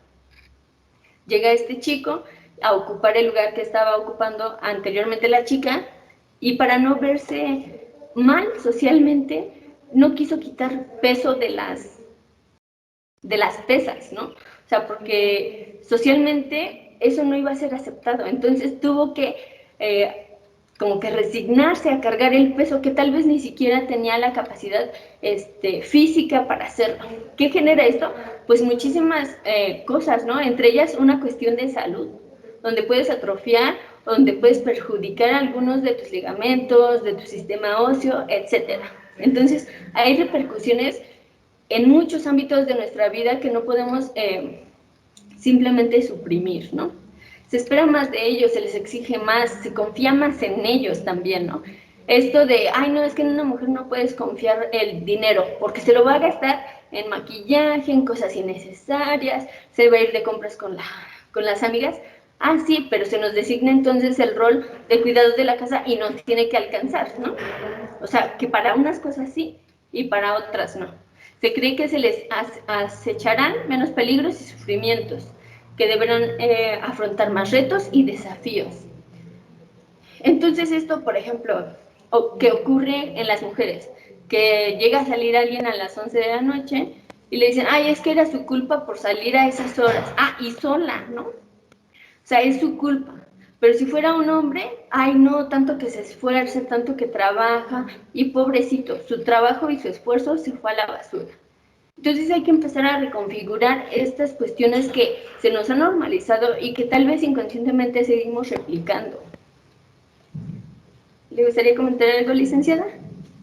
Llega este chico a ocupar el lugar que estaba ocupando anteriormente la chica y para no verse mal socialmente, no quiso quitar peso de las pesas, ¿no? O sea, porque socialmente eso no iba a ser aceptado, entonces tuvo que como que resignarse a cargar el peso que tal vez ni siquiera tenía la capacidad física para hacerlo. ¿Qué genera esto? Pues muchísimas cosas, ¿no? Entre ellas una cuestión de salud, donde puedes atrofiar, donde puedes perjudicar algunos de tus ligamentos, de tu sistema óseo, etcétera. Entonces, hay repercusiones en muchos ámbitos de nuestra vida que no podemos simplemente suprimir, ¿no? Se espera más de ellos, se les exige más, se confía más en ellos también, ¿no? Esto de, ay, no, es que en una mujer no puedes confiar el dinero, porque se lo va a gastar en maquillaje, en cosas innecesarias, se va a ir de compras con las amigas. Ah, sí, pero se nos designa entonces el rol de cuidado de la casa y nos tiene que alcanzar, ¿no? O sea, que para unas cosas sí y para otras no. Se cree que se les acecharán menos peligros y sufrimientos, que deberán afrontar más retos y desafíos. Entonces esto, por ejemplo, que ocurre en las mujeres, que llega a salir alguien a las 11 de la noche y le dicen, ay, es que era su culpa por salir a esas horas. Ah, y sola, ¿no? O sea, es su culpa. Pero si fuera un hombre, ay, no, tanto que se esfuerza, tanto que trabaja, y pobrecito, su trabajo y su esfuerzo se fue a la basura. Entonces hay que empezar a reconfigurar estas cuestiones que se nos han normalizado y que tal vez inconscientemente seguimos replicando. ¿Le gustaría comentar algo, licenciada?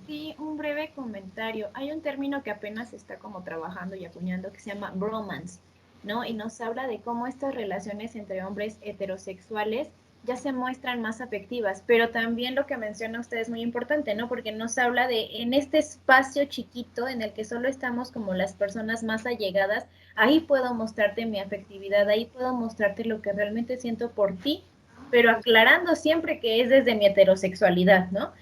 Sí, un breve comentario. Hay un término que apenas está como trabajando y acuñando que se llama bromance, ¿no? Y nos habla de cómo estas relaciones entre hombres heterosexuales ya se muestran más afectivas, pero también lo que menciona usted es muy importante, ¿no? Porque nos habla de en este espacio chiquito en el que solo estamos como las personas más allegadas, ahí puedo mostrarte mi afectividad, ahí puedo mostrarte lo que realmente siento por ti, pero aclarando siempre que es desde mi heterosexualidad, ¿no?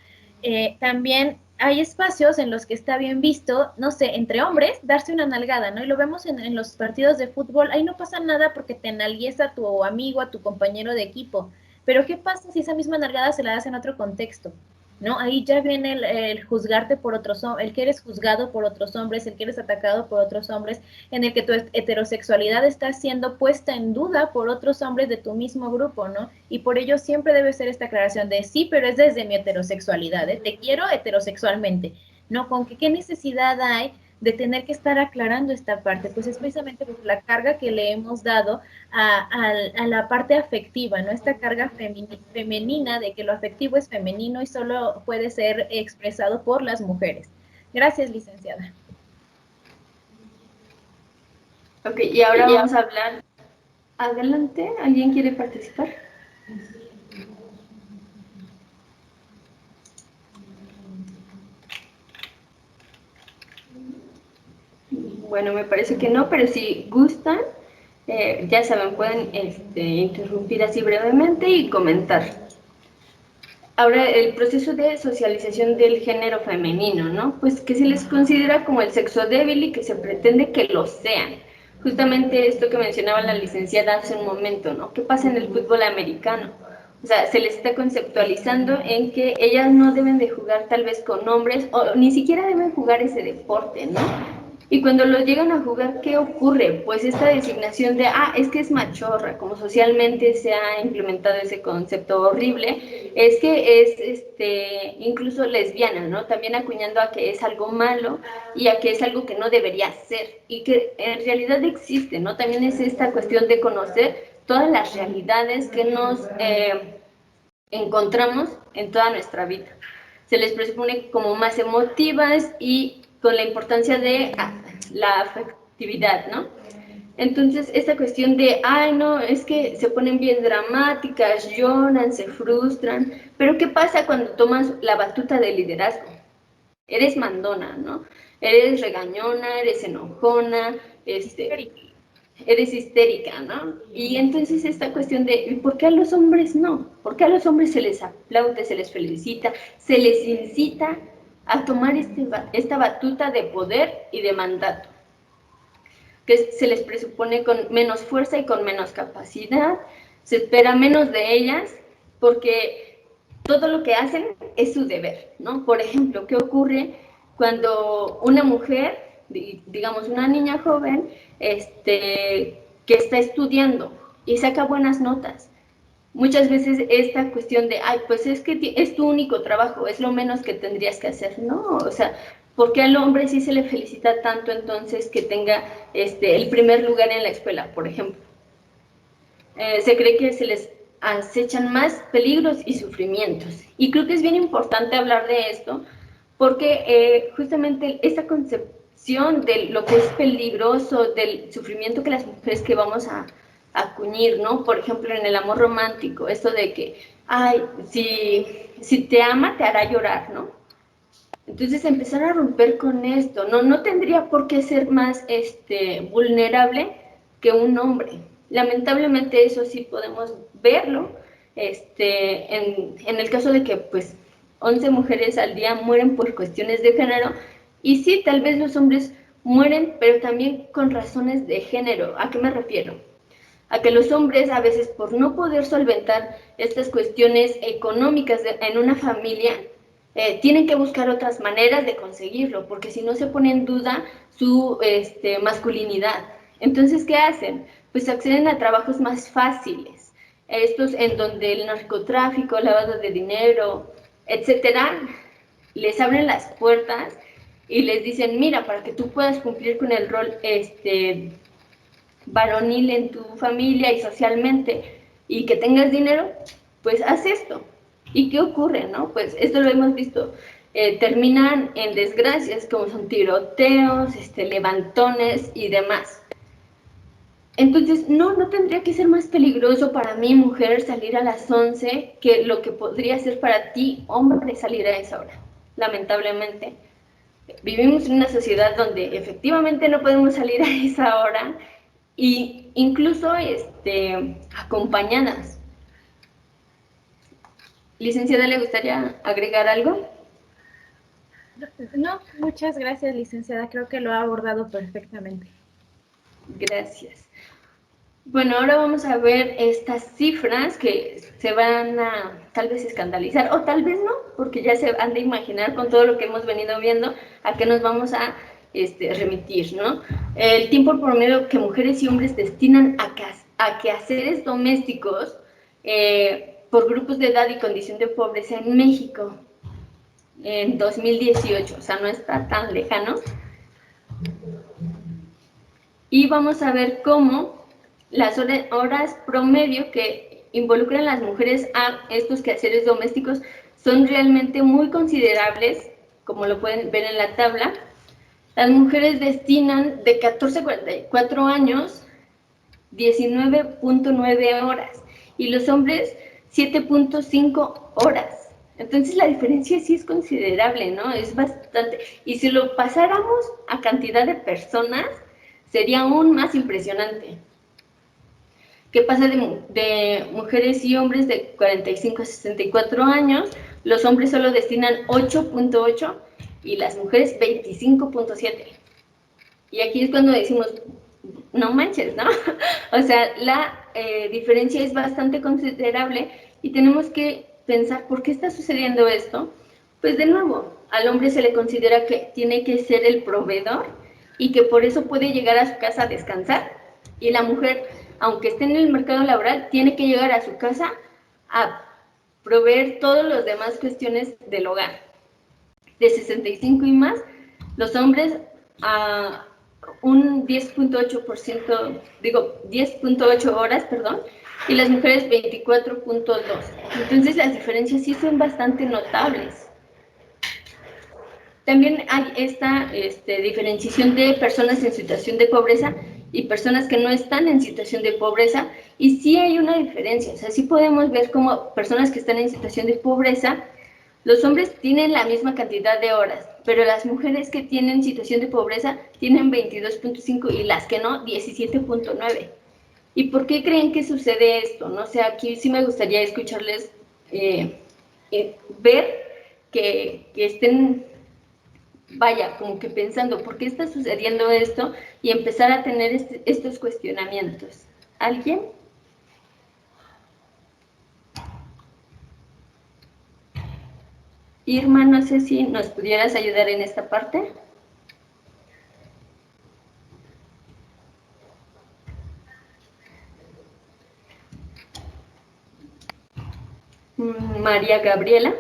También hay espacios en los que está bien visto, no sé, entre hombres, darse una nalgada, ¿no? Y lo vemos en los partidos de fútbol, ahí no pasa nada porque te nalgues a tu amigo, a tu compañero de equipo, pero ¿qué pasa si esa misma nalgada se la das en otro contexto? ¿No? Ahí ya viene el juzgarte por otros hombres, el que eres juzgado por otros hombres, el que eres atacado por otros hombres, en el que tu heterosexualidad está siendo puesta en duda por otros hombres de tu mismo grupo, ¿no? Y por ello siempre debe ser esta aclaración de sí, pero es desde mi heterosexualidad, ¿eh? Te quiero heterosexualmente, ¿no? ¿Con qué necesidad hay de tener que estar aclarando esta parte? Pues es precisamente por la carga que le hemos dado a la parte afectiva, ¿no? Esta carga femenina de que lo afectivo es femenino y solo puede ser expresado por las mujeres. Gracias, licenciada. Ok, y ahora vamos a hablar. Adelante, ¿alguien quiere participar? Bueno, me parece que no, pero si gustan, ya saben, pueden interrumpir así brevemente y comentar. Ahora, el proceso de socialización del género femenino, ¿no? Pues que se les considera como el sexo débil y que se pretende que lo sean. Justamente esto que mencionaba la licenciada hace un momento, ¿no? ¿Qué pasa en el fútbol americano? O sea, se les está conceptualizando en que ellas no deben de jugar tal vez con hombres o ni siquiera deben jugar ese deporte, ¿no? Y cuando lo llegan a jugar, ¿qué ocurre? Pues esta designación de, es que es machorra, como socialmente se ha implementado ese concepto horrible, es que es incluso lesbiana, ¿no? También acuñando a que es algo malo y a que es algo que no debería ser y que en realidad existe, ¿no? También es esta cuestión de conocer todas las realidades que nos encontramos en toda nuestra vida. Se les presupone como más emotivas y con la importancia de la afectividad, ¿no? Entonces, esta cuestión de, no, es que se ponen bien dramáticas, lloran, se frustran, pero ¿qué pasa cuando tomas la batuta del liderazgo? Eres mandona, ¿no? Eres regañona, eres enojona, eres histérica, ¿no? Y entonces esta cuestión de, ¿por qué a los hombres no? ¿Por qué a los hombres se les aplaude, se les felicita, se les incita a tomar esta batuta de poder y de mandato? Que se les presupone con menos fuerza y con menos capacidad, se espera menos de ellas, porque todo lo que hacen es su deber, ¿no? Por ejemplo, ¿qué ocurre cuando una mujer, digamos una niña joven, que está estudiando y saca buenas notas? Muchas veces esta cuestión de, pues es que es tu único trabajo, es lo menos que tendrías que hacer, ¿no? O sea, ¿por qué al hombre sí se le felicita tanto entonces que tenga el primer lugar en la escuela, por ejemplo? Se cree que se les acechan más peligros y sufrimientos. Y creo que es bien importante hablar de esto, porque justamente esta concepción de lo que es peligroso, del sufrimiento que las mujeres que vamos a acuñir, ¿no? Por ejemplo, en el amor romántico, esto de que, si te ama, te hará llorar, ¿no? Entonces empezar a romper con esto, no tendría por qué ser más vulnerable que un hombre. Lamentablemente eso sí podemos verlo, en el caso de que pues 11 mujeres al día mueren por cuestiones de género, y sí, tal vez los hombres mueren, pero también con razones de género. ¿A qué me refiero? A que los hombres a veces por no poder solventar estas cuestiones económicas en una familia, tienen que buscar otras maneras de conseguirlo, porque si no se pone en duda su masculinidad. Entonces, ¿qué hacen? Pues acceden a trabajos más fáciles, estos en donde el narcotráfico, lavado de dinero, etcétera, les abren las puertas y les dicen, mira, para que tú puedas cumplir con el rol varonil en tu familia y socialmente, y que tengas dinero, pues haz esto. ¿Y qué ocurre, no? Pues esto lo hemos visto, terminan en desgracias como son tiroteos, levantones y demás. Entonces, no tendría que ser más peligroso para mí, mujer, salir a las 11 que lo que podría ser para ti, hombre, salir a esa hora. Lamentablemente, vivimos en una sociedad donde efectivamente no podemos salir a esa hora, y incluso acompañadas. Licenciada, ¿le gustaría agregar algo? No, muchas gracias, licenciada. Creo que lo ha abordado perfectamente. Gracias. Bueno, ahora vamos a ver estas cifras que se van a tal vez escandalizar, o tal vez no, porque ya se han de imaginar con todo lo que hemos venido viendo a qué nos vamos a remitir, ¿no? El tiempo promedio que mujeres y hombres destinan a quehaceres domésticos por grupos de edad y condición de pobreza en México en 2018, o sea, no está tan lejano. Y vamos a ver cómo las horas promedio que involucran las mujeres a estos quehaceres domésticos son realmente muy considerables, como lo pueden ver en la tabla. Las mujeres destinan de 14 a 44 años 19.9 horas y los hombres 7.5 horas. Entonces la diferencia sí es considerable, ¿no? Es bastante. Y si lo pasáramos a cantidad de personas, sería aún más impresionante. ¿Qué pasa de mujeres y hombres de 45 a 64 años? Los hombres solo destinan 8.8 y las mujeres 25.7. Y aquí es cuando decimos, no manches, ¿no? O sea, la diferencia es bastante considerable y tenemos que pensar, ¿por qué está sucediendo esto? Pues de nuevo, al hombre se le considera que tiene que ser el proveedor y que por eso puede llegar a su casa a descansar, y la mujer, aunque esté en el mercado laboral, tiene que llegar a su casa a proveer todas las demás cuestiones del hogar. De 65 y más, los hombres a un 10.8%, digo 10.8 horas, perdón, y las mujeres 24.2. Entonces las diferencias sí son bastante notables. También hay esta diferenciación de personas en situación de pobreza y personas que no están en situación de pobreza, y sí hay una diferencia. O sea, sí podemos ver cómo personas que están en situación de pobreza, los hombres tienen la misma cantidad de horas, pero las mujeres que tienen situación de pobreza tienen 22.5 y las que no, 17.9. ¿Y por qué creen que sucede esto? No sé, aquí sí me gustaría escucharles, ver que estén, vaya, como que pensando, ¿por qué está sucediendo esto? Y empezar a tener estos cuestionamientos. ¿Alguien? Irma, no sé si nos pudieras ayudar en esta parte. María Gabriela.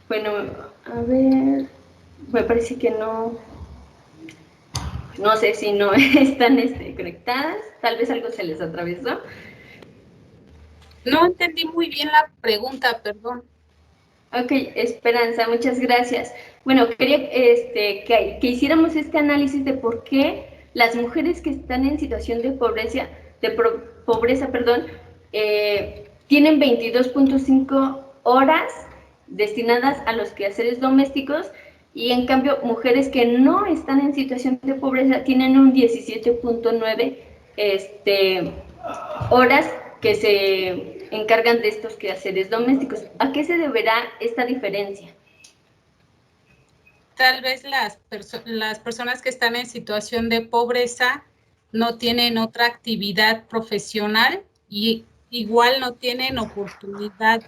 Bueno, a ver, me parece que no sé si no están conectadas, tal vez algo se les atravesó. No entendí muy bien la pregunta, perdón. Ok, Esperanza, muchas gracias. Bueno, quería que hiciéramos este análisis de por qué las mujeres que están en situación de pobreza, tienen 22.5 horas destinadas a los quehaceres domésticos, y en cambio mujeres que no están en situación de pobreza tienen un 17.9 horas que se encargan de estos quehaceres domésticos. ¿A qué se deberá esta diferencia? Tal vez las personas que están en situación de pobreza no tienen otra actividad profesional y igual no tienen oportunidad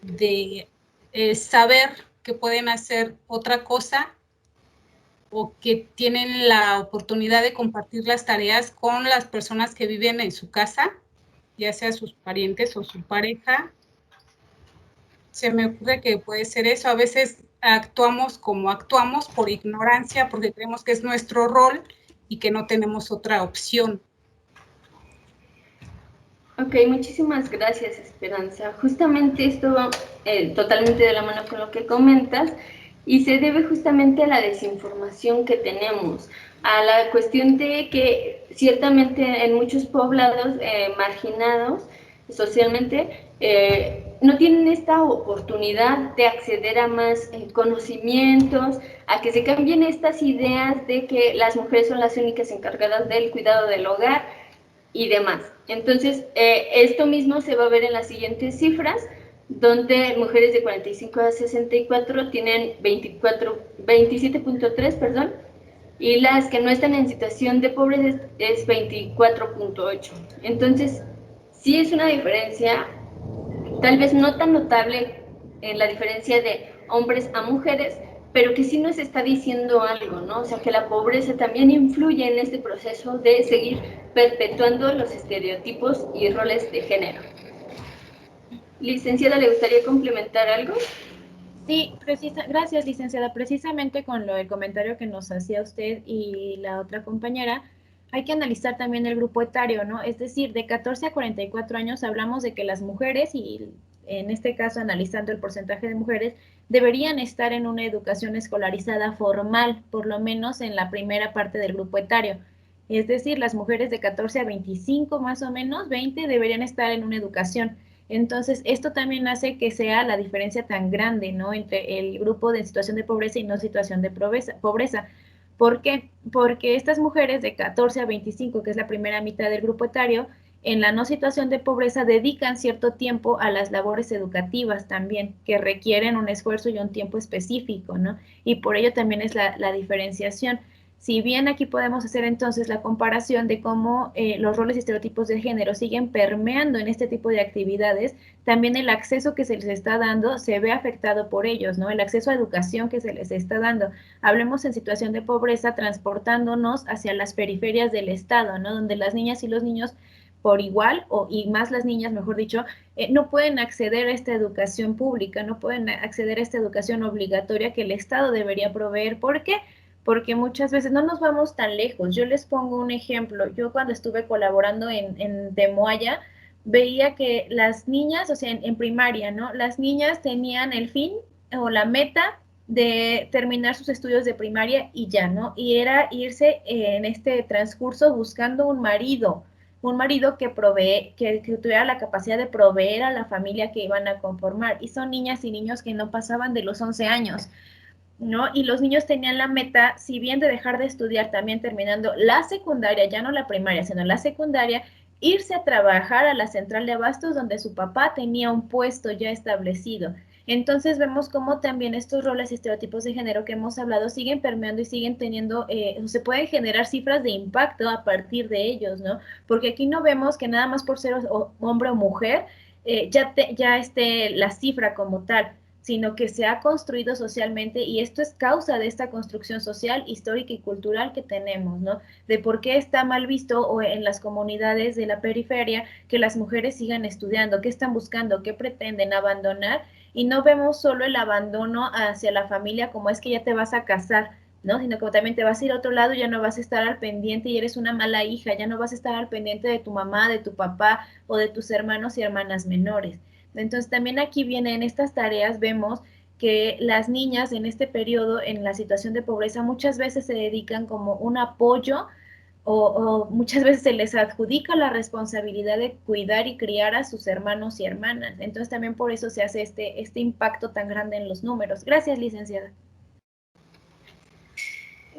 de saber que pueden hacer otra cosa, o que tienen la oportunidad de compartir las tareas con las personas que viven en su casa, ya sea sus parientes o su pareja. Se me ocurre que puede ser eso. A veces actuamos como actuamos por ignorancia, porque creemos que es nuestro rol y que no tenemos otra opción. Ok, muchísimas gracias, Esperanza. Justamente esto va totalmente de la mano con lo que comentas, y se debe justamente a la desinformación que tenemos, a la cuestión de que ciertamente en muchos poblados marginados socialmente no tienen esta oportunidad de acceder a más conocimientos, a que se cambien estas ideas de que las mujeres son las únicas encargadas del cuidado del hogar y demás. Entonces, esto mismo se va a ver en las siguientes cifras, donde mujeres de 45 a 64 tienen 27.3, perdón, y las que no están en situación de pobreza es 24.8. Entonces, sí es una diferencia, tal vez no tan notable en la diferencia de hombres a mujeres, pero que sí nos está diciendo algo, ¿no? O sea, que la pobreza también influye en este proceso de seguir perpetuando los estereotipos y roles de género. Licenciada, ¿le gustaría complementar algo? Sí, gracias, licenciada. Precisamente con el comentario que nos hacía usted y la otra compañera, hay que analizar también el grupo etario, ¿no? Es decir, de 14 a 44 años hablamos de que las mujeres, y en este caso analizando el porcentaje de mujeres, deberían estar en una educación escolarizada formal, por lo menos en la primera parte del grupo etario. Es decir, las mujeres de 14 a 25 más o menos, 20, deberían estar en una educación. Entonces, esto también hace que sea la diferencia tan grande, ¿no? Entre el grupo de situación de pobreza y no situación de pobreza. ¿Por qué? Porque estas mujeres de 14 a 25, que es la primera mitad del grupo etario, en la no situación de pobreza dedican cierto tiempo a las labores educativas también, que requieren un esfuerzo y un tiempo específico, ¿no? Y por ello también es la diferenciación. Si bien aquí podemos hacer entonces la comparación de cómo los roles y estereotipos de género siguen permeando en este tipo de actividades, también el acceso que se les está dando se ve afectado por ellos, ¿no? El acceso a educación que se les está dando. Hablemos en situación de pobreza, transportándonos hacia las periferias del estado, ¿no? Donde las niñas y los niños por igual, y más las niñas, mejor dicho, no pueden acceder a esta educación pública, no pueden acceder a esta educación obligatoria que el Estado debería proveer. ¿Por qué? Porque muchas veces no nos vamos tan lejos. Yo les pongo un ejemplo. Yo cuando estuve colaborando en Temoaya, veía que las niñas, o sea, en primaria, ¿no? Las niñas tenían el fin o la meta de terminar sus estudios de primaria y ya, ¿no? Y era irse en este transcurso buscando un marido que tuviera la capacidad de proveer a la familia que iban a conformar. Y son niñas y niños que no pasaban de los 11 años. ¿No? Y los niños tenían la meta, si bien de dejar de estudiar, también terminando la secundaria, ya no la primaria, sino la secundaria, irse a trabajar a la central de abastos donde su papá tenía un puesto ya establecido. Entonces vemos cómo también estos roles y estereotipos de género que hemos hablado siguen permeando y siguen teniendo, se pueden generar cifras de impacto a partir de ellos, ¿no? Porque aquí no vemos que nada más por ser hombre o mujer, ya esté la cifra como tal, sino que se ha construido socialmente, y esto es causa de esta construcción social, histórica y cultural que tenemos, ¿no? De por qué está mal visto o en las comunidades de la periferia que las mujeres sigan estudiando, qué están buscando, qué pretenden abandonar, y no vemos solo el abandono hacia la familia como es que ya te vas a casar, ¿no? Sino que también te vas a ir a otro lado, ya no vas a estar al pendiente y eres una mala hija, ya no vas a estar al pendiente de tu mamá, de tu papá o de tus hermanos y hermanas menores. Entonces también aquí viene en estas tareas, vemos que las niñas en este periodo, en la situación de pobreza, muchas veces se dedican como un apoyo o muchas veces se les adjudica la responsabilidad de cuidar y criar a sus hermanos y hermanas. Entonces también por eso se hace este impacto tan grande en los números. Gracias, licenciada.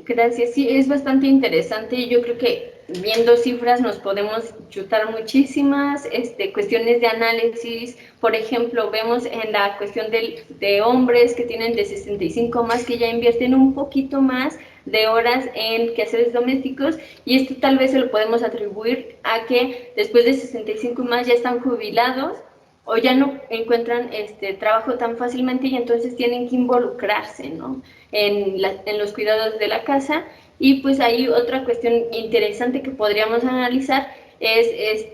Gracias, sí, es bastante interesante y yo creo que viendo cifras nos podemos chutar muchísimas cuestiones de análisis. Por ejemplo, vemos en la cuestión de hombres que tienen de 65 más que ya invierten un poquito más de horas en quehaceres domésticos, y esto tal vez se lo podemos atribuir a que después de 65 más ya están jubilados o ya no encuentran trabajo tan fácilmente y entonces tienen que involucrarse, ¿no?, en los cuidados de la casa. Y pues ahí otra cuestión interesante que podríamos analizar es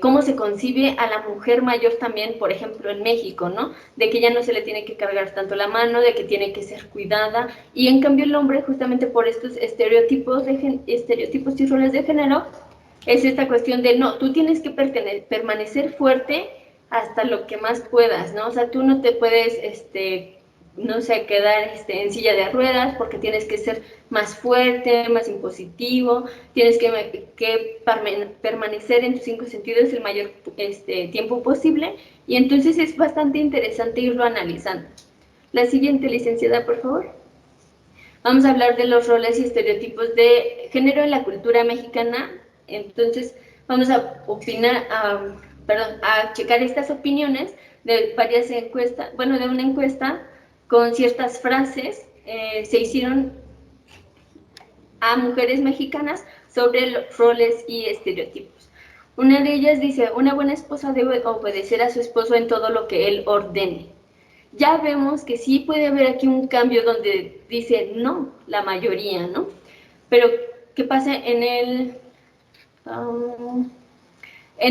cómo se concibe a la mujer mayor también, por ejemplo, en México, ¿no?, de que ya no se le tiene que cargar tanto la mano, de que tiene que ser cuidada, y en cambio el hombre, justamente por estos estereotipos y roles de género, es esta cuestión de no, tú tienes que permanecer fuerte hasta lo que más puedas, ¿no? O sea, tú no te puedes, no sé, quedar en silla de ruedas porque tienes que ser más fuerte, más impositivo, tienes que permanecer en tus 5 sentidos el mayor tiempo posible, y entonces es bastante interesante irlo analizando. La siguiente, licenciada, por favor. Vamos a hablar de los roles y estereotipos de género en la cultura mexicana. Entonces, vamos a a checar estas opiniones de varias encuestas, bueno, de una encuesta con ciertas frases se hicieron a mujeres mexicanas sobre los roles y estereotipos. Una de ellas dice: una buena esposa debe obedecer a su esposo en todo lo que él ordene. Ya vemos que sí puede haber aquí un cambio donde dice no, la mayoría, ¿no? Pero, ¿qué pasa en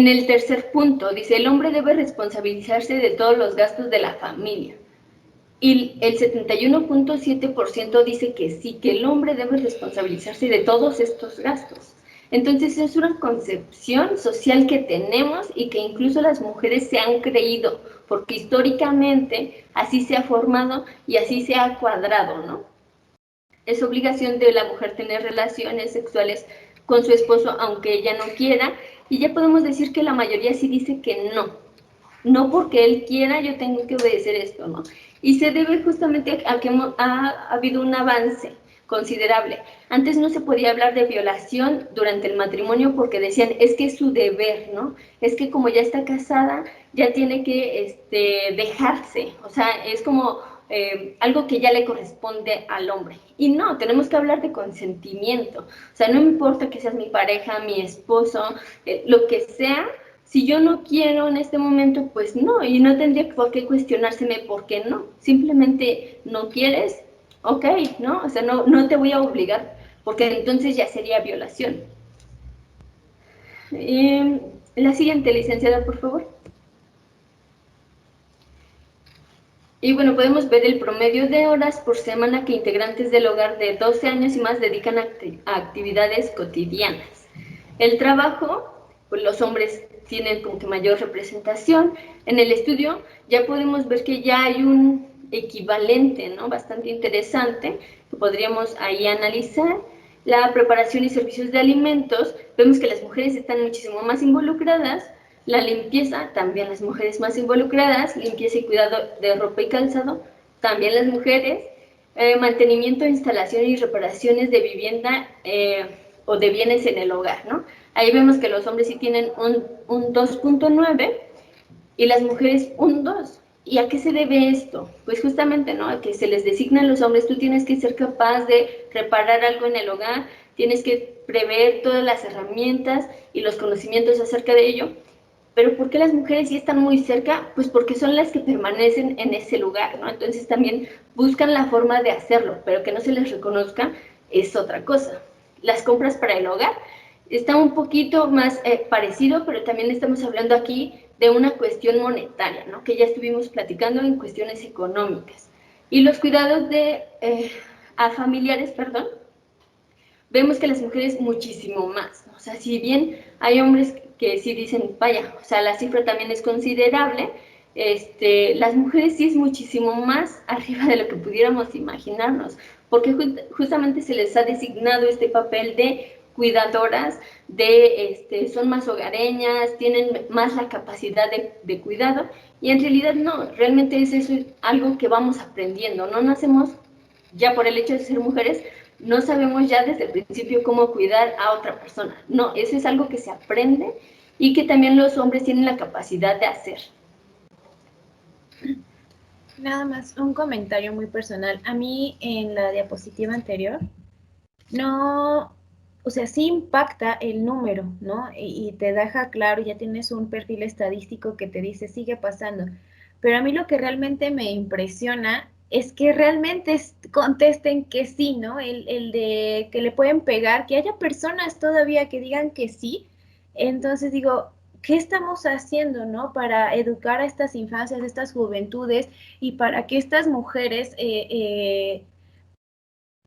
el tercer punto? Dice: el hombre debe responsabilizarse de todos los gastos de la familia. Y el 71.7% dice que sí, que el hombre debe responsabilizarse de todos estos gastos. Entonces es una concepción social que tenemos y que incluso las mujeres se han creído, porque históricamente así se ha formado y así se ha cuadrado, ¿no? Es obligación de la mujer tener relaciones sexuales con su esposo aunque ella no quiera, y ya podemos decir que la mayoría sí dice que no. No porque él quiera yo tengo que obedecer esto, ¿no? Y se debe justamente a que ha habido un avance considerable. Antes no se podía hablar de violación durante el matrimonio porque decían, es que es su deber, ¿no? Es que como ya está casada, ya tiene que dejarse. O sea, es como algo que ya le corresponde al hombre. Y no, tenemos que hablar de consentimiento. O sea, no me importa que seas mi pareja, mi esposo, lo que sea. Si yo no quiero en este momento, pues no, y no tendría por qué cuestionárseme por qué no. Simplemente no quieres, ok, ¿no? O sea, no te voy a obligar, porque entonces ya sería violación. La siguiente, licenciada, por favor. Y bueno, podemos ver el promedio de horas por semana que integrantes del hogar de 12 años y más dedican a actividades cotidianas. El trabajo, pues los hombres tienen como que mayor representación. En el estudio ya podemos ver que ya hay un equivalente, ¿no?, bastante interesante que podríamos ahí analizar. La preparación y servicios de alimentos, vemos que las mujeres están muchísimo más involucradas. La limpieza, también las mujeres más involucradas. Limpieza y cuidado de ropa y calzado, también las mujeres. Mantenimiento, instalación y reparaciones de vivienda o de bienes en el hogar, ¿no? Ahí vemos que los hombres sí tienen un 2.9 y las mujeres un 2. ¿Y a qué se debe esto? Pues justamente, ¿no?, a que se les designan los hombres. Tú tienes que ser capaz de reparar algo en el hogar, tienes que prever todas las herramientas y los conocimientos acerca de ello. Pero ¿por qué las mujeres sí están muy cerca? Pues porque son las que permanecen en ese lugar, ¿no? Entonces también buscan la forma de hacerlo, pero que no se les reconozca es otra cosa. Las compras para el hogar está un poquito más parecido, pero también estamos hablando aquí de una cuestión monetaria, ¿no?, que ya estuvimos platicando en cuestiones económicas. Y los cuidados a familiares, vemos que las mujeres muchísimo más, ¿no? O sea, si bien hay hombres que sí dicen, vaya, o sea, la cifra también es considerable, las mujeres sí es muchísimo más arriba de lo que pudiéramos imaginarnos, porque justamente se les ha designado este papel de cuidadoras, son más hogareñas, tienen más la capacidad de cuidado, y en realidad no, realmente es eso algo que vamos aprendiendo, no nacemos ya por el hecho de ser mujeres, no sabemos ya desde el principio cómo cuidar a otra persona, no, eso es algo que se aprende y que también los hombres tienen la capacidad de hacer. Nada más, un comentario muy personal. A mí en la diapositiva anterior, no, o sea, sí impacta el número, ¿no? Y te deja claro, ya tienes un perfil estadístico que te dice, sigue pasando. Pero a mí lo que realmente me impresiona es que realmente contesten que sí, ¿no? El de que le pueden pegar, que haya personas todavía que digan que sí. Entonces digo, ¿qué estamos haciendo, no? Para educar a estas infancias, a estas juventudes y para que estas mujeres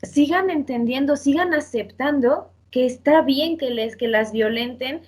sigan entendiendo, sigan aceptando que está bien que las violenten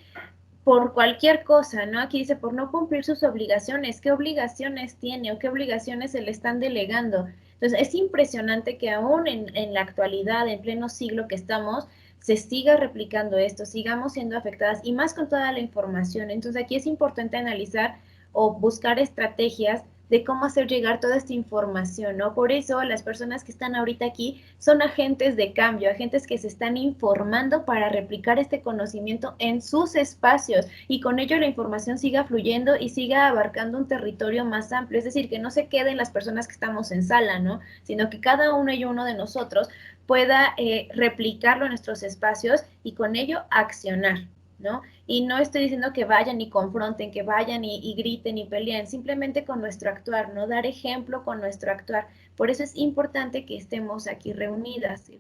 por cualquier cosa, ¿no? Aquí dice, por no cumplir sus obligaciones. ¿Qué obligaciones tiene o qué obligaciones se le están delegando? Entonces, es impresionante que aún en la actualidad, en pleno siglo que estamos, se siga replicando esto, sigamos siendo afectadas y más con toda la información. Entonces, aquí es importante analizar o buscar estrategias de cómo hacer llegar toda esta información, ¿no? Por eso las personas que están ahorita aquí son agentes de cambio, agentes que se están informando para replicar este conocimiento en sus espacios y con ello la información siga fluyendo y siga abarcando un territorio más amplio, es decir, que no se queden las personas que estamos en sala, ¿no? Sino que cada uno y uno de nosotros pueda replicarlo en nuestros espacios y con ello accionar, ¿no? Y no estoy diciendo que vayan y confronten, que vayan y griten y peleen, simplemente con nuestro actuar, ¿no? Dar ejemplo con nuestro actuar. Por eso es importante que estemos aquí reunidas.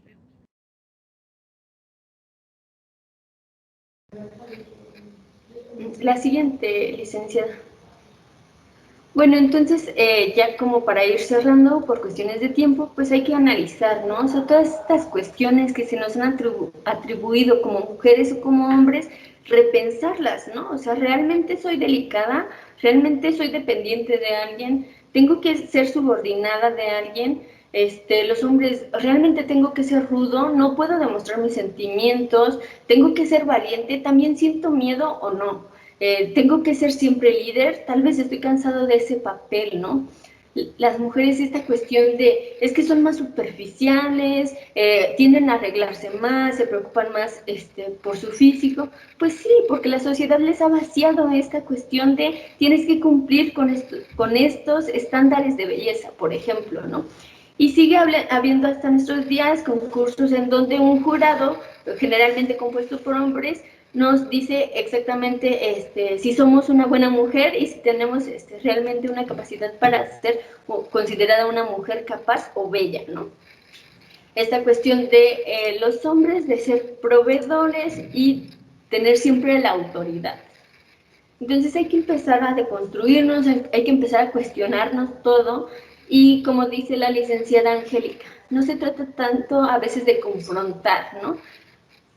La siguiente, licenciada. Bueno, entonces, ya como para ir cerrando por cuestiones de tiempo, pues hay que analizar, ¿no? O sea, todas estas cuestiones que se nos han atribuido como mujeres o como hombres, repensarlas, ¿no? O sea, ¿realmente soy delicada? ¿Realmente soy dependiente de alguien? ¿Tengo que ser subordinada de alguien? Los hombres, ¿realmente tengo que ser rudo? ¿No puedo demostrar mis sentimientos? ¿Tengo que ser valiente? ¿También siento miedo o no? Tengo que ser siempre líder, tal vez estoy cansado de ese papel, ¿no? Las mujeres esta cuestión de, es que son más superficiales, tienden a arreglarse más, se preocupan más por su físico, pues sí, porque la sociedad les ha vaciado esta cuestión de tienes que cumplir con estos estándares de belleza, por ejemplo, ¿no? Y sigue habiendo hasta nuestros días concursos en donde un jurado, generalmente compuesto por hombres, nos dice exactamente si somos una buena mujer y si tenemos realmente una capacidad para ser considerada una mujer capaz o bella, ¿no? Esta cuestión de los hombres de ser proveedores y tener siempre la autoridad. Entonces hay que empezar a deconstruirnos, hay que empezar a cuestionarnos todo y como dice la licenciada Angélica, no se trata tanto a veces de confrontar, ¿no?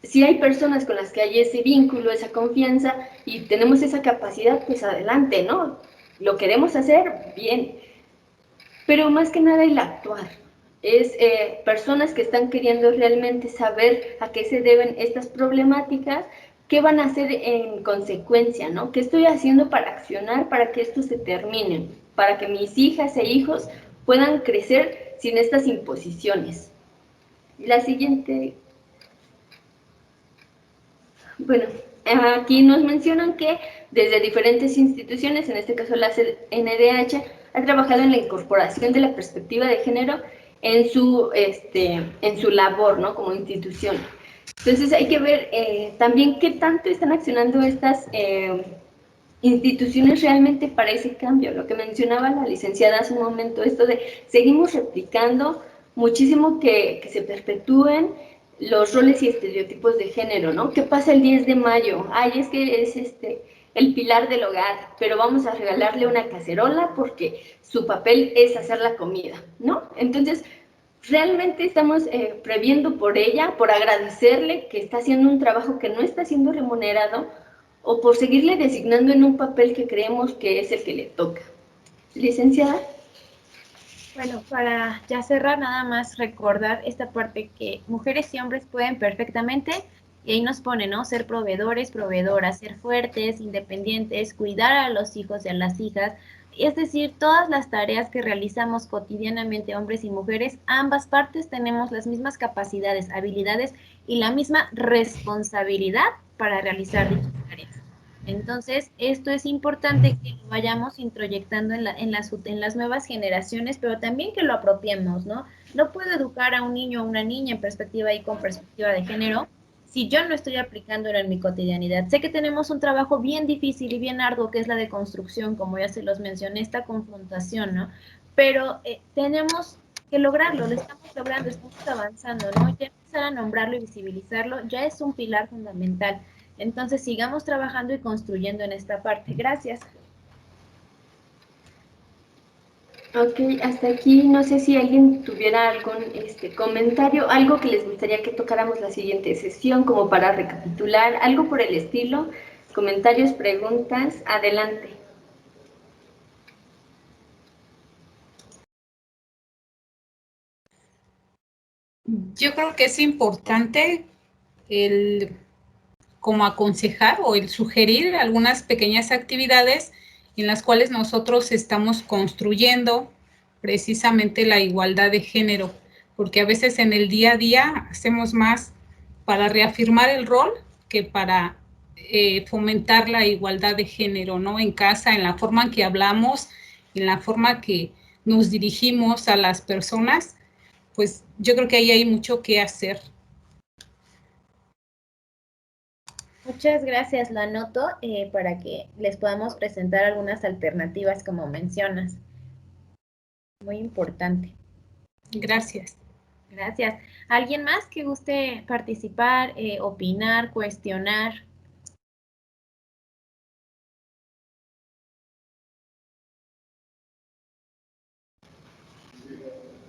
Si hay personas con las que hay ese vínculo, esa confianza y tenemos esa capacidad, pues adelante, ¿no? Lo queremos hacer, bien. Pero más que nada el actuar. Es personas que están queriendo realmente saber a qué se deben estas problemáticas, qué van a hacer en consecuencia, ¿no? ¿Qué estoy haciendo para accionar para que esto se termine? Para que mis hijas e hijos puedan crecer sin estas imposiciones. La siguiente... Bueno, aquí nos mencionan que desde diferentes instituciones, en este caso la CNDH, ha trabajado en la incorporación de la perspectiva de género en su labor, ¿no? Como institución. Entonces hay que ver también qué tanto están accionando estas instituciones realmente para ese cambio. Lo que mencionaba la licenciada hace un momento, esto de seguimos replicando muchísimo que se perpetúen los roles y estereotipos de género, ¿no? ¿Qué pasa el 10 de mayo? Ay, es que es el pilar del hogar, pero vamos a regalarle una cacerola porque su papel es hacer la comida, ¿no? Entonces, realmente estamos previendo por ella, por agradecerle que está haciendo un trabajo que no está siendo remunerado o por seguirle designando en un papel que creemos que es el que le toca. Licenciada. Bueno, para ya cerrar, nada más recordar esta parte que mujeres y hombres pueden perfectamente, y ahí nos pone, ¿no? Ser proveedores, proveedoras, ser fuertes, independientes, cuidar a los hijos y a las hijas. Es decir, todas las tareas que realizamos cotidianamente, hombres y mujeres, ambas partes tenemos las mismas capacidades, habilidades y la misma responsabilidad para realizar dichas tareas. Entonces, esto es importante que lo vayamos introyectando en las nuevas generaciones, pero también que lo apropiemos, ¿no? No puedo educar a un niño o una niña en perspectiva y con perspectiva de género si yo no estoy aplicándolo en mi cotidianidad. Sé que tenemos un trabajo bien difícil y bien arduo, que es la de construcción, como ya se los mencioné, esta confrontación, ¿no? Pero tenemos que lograrlo, lo estamos logrando, estamos avanzando, ¿no? Ya empezar a nombrarlo y visibilizarlo ya es un pilar fundamental. Entonces, sigamos trabajando y construyendo en esta parte. Gracias. Ok, hasta aquí no sé si alguien tuviera algún comentario, algo que les gustaría que tocáramos la siguiente sesión, como para recapitular, algo por el estilo, comentarios, preguntas, adelante. Yo creo que es importante el como aconsejar o el sugerir algunas pequeñas actividades en las cuales nosotros estamos construyendo precisamente la igualdad de género, porque a veces en el día a día hacemos más para reafirmar el rol que para fomentar la igualdad de género, ¿no? En casa, en la forma en que hablamos, en la forma que nos dirigimos a las personas, pues yo creo que ahí hay mucho que hacer. Muchas gracias, lo anoto para que les podamos presentar algunas alternativas como mencionas. Muy importante. Gracias. Gracias. ¿Alguien más que guste participar, opinar, cuestionar?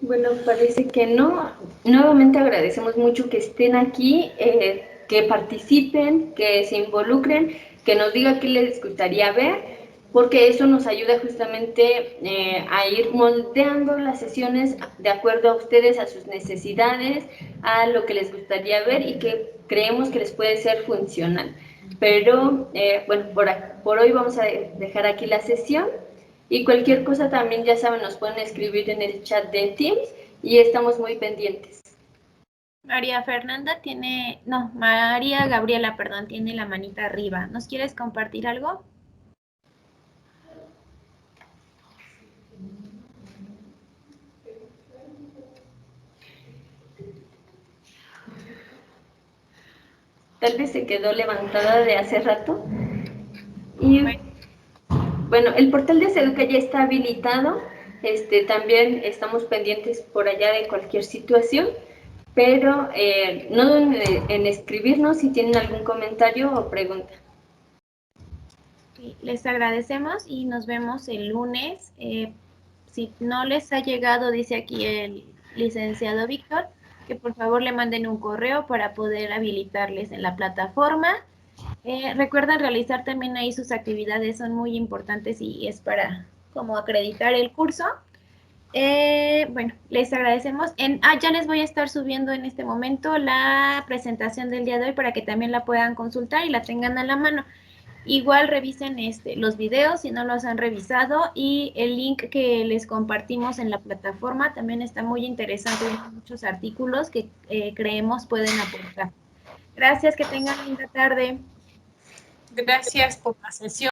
Bueno, parece que no. Nuevamente agradecemos mucho que estén aquí, que participen, que se involucren, que nos digan qué les gustaría ver, porque eso nos ayuda justamente a ir moldeando las sesiones de acuerdo a ustedes, a sus necesidades, a lo que les gustaría ver y que creemos que les puede ser funcional. Pero, bueno, por hoy vamos a dejar aquí la sesión. Y cualquier cosa también, ya saben, nos pueden escribir en el chat de Teams y estamos muy pendientes. María Fernanda tiene, no, María Gabriela, perdón, tiene la manita arriba. ¿Nos quieres compartir algo? Tal vez se quedó levantada de hace rato. Y bueno, el portal de Seduca ya está habilitado. También estamos pendientes por allá de cualquier situación, pero no duden en escribirnos si tienen algún comentario o pregunta. Les agradecemos y nos vemos el lunes. Si no les ha llegado, dice aquí el licenciado Víctor, que por favor le manden un correo para poder habilitarles en la plataforma. Recuerden realizar también ahí sus actividades, son muy importantes y es para como acreditar el curso. Bueno, les agradecemos. Ya les voy a estar subiendo en este momento la presentación del día de hoy para que también la puedan consultar y la tengan a la mano. Igual revisen los videos si no los han revisado y el link que les compartimos en la plataforma también está muy interesante, hay muchos artículos que creemos pueden aportar. Gracias, que tengan linda tarde. Gracias por la sesión.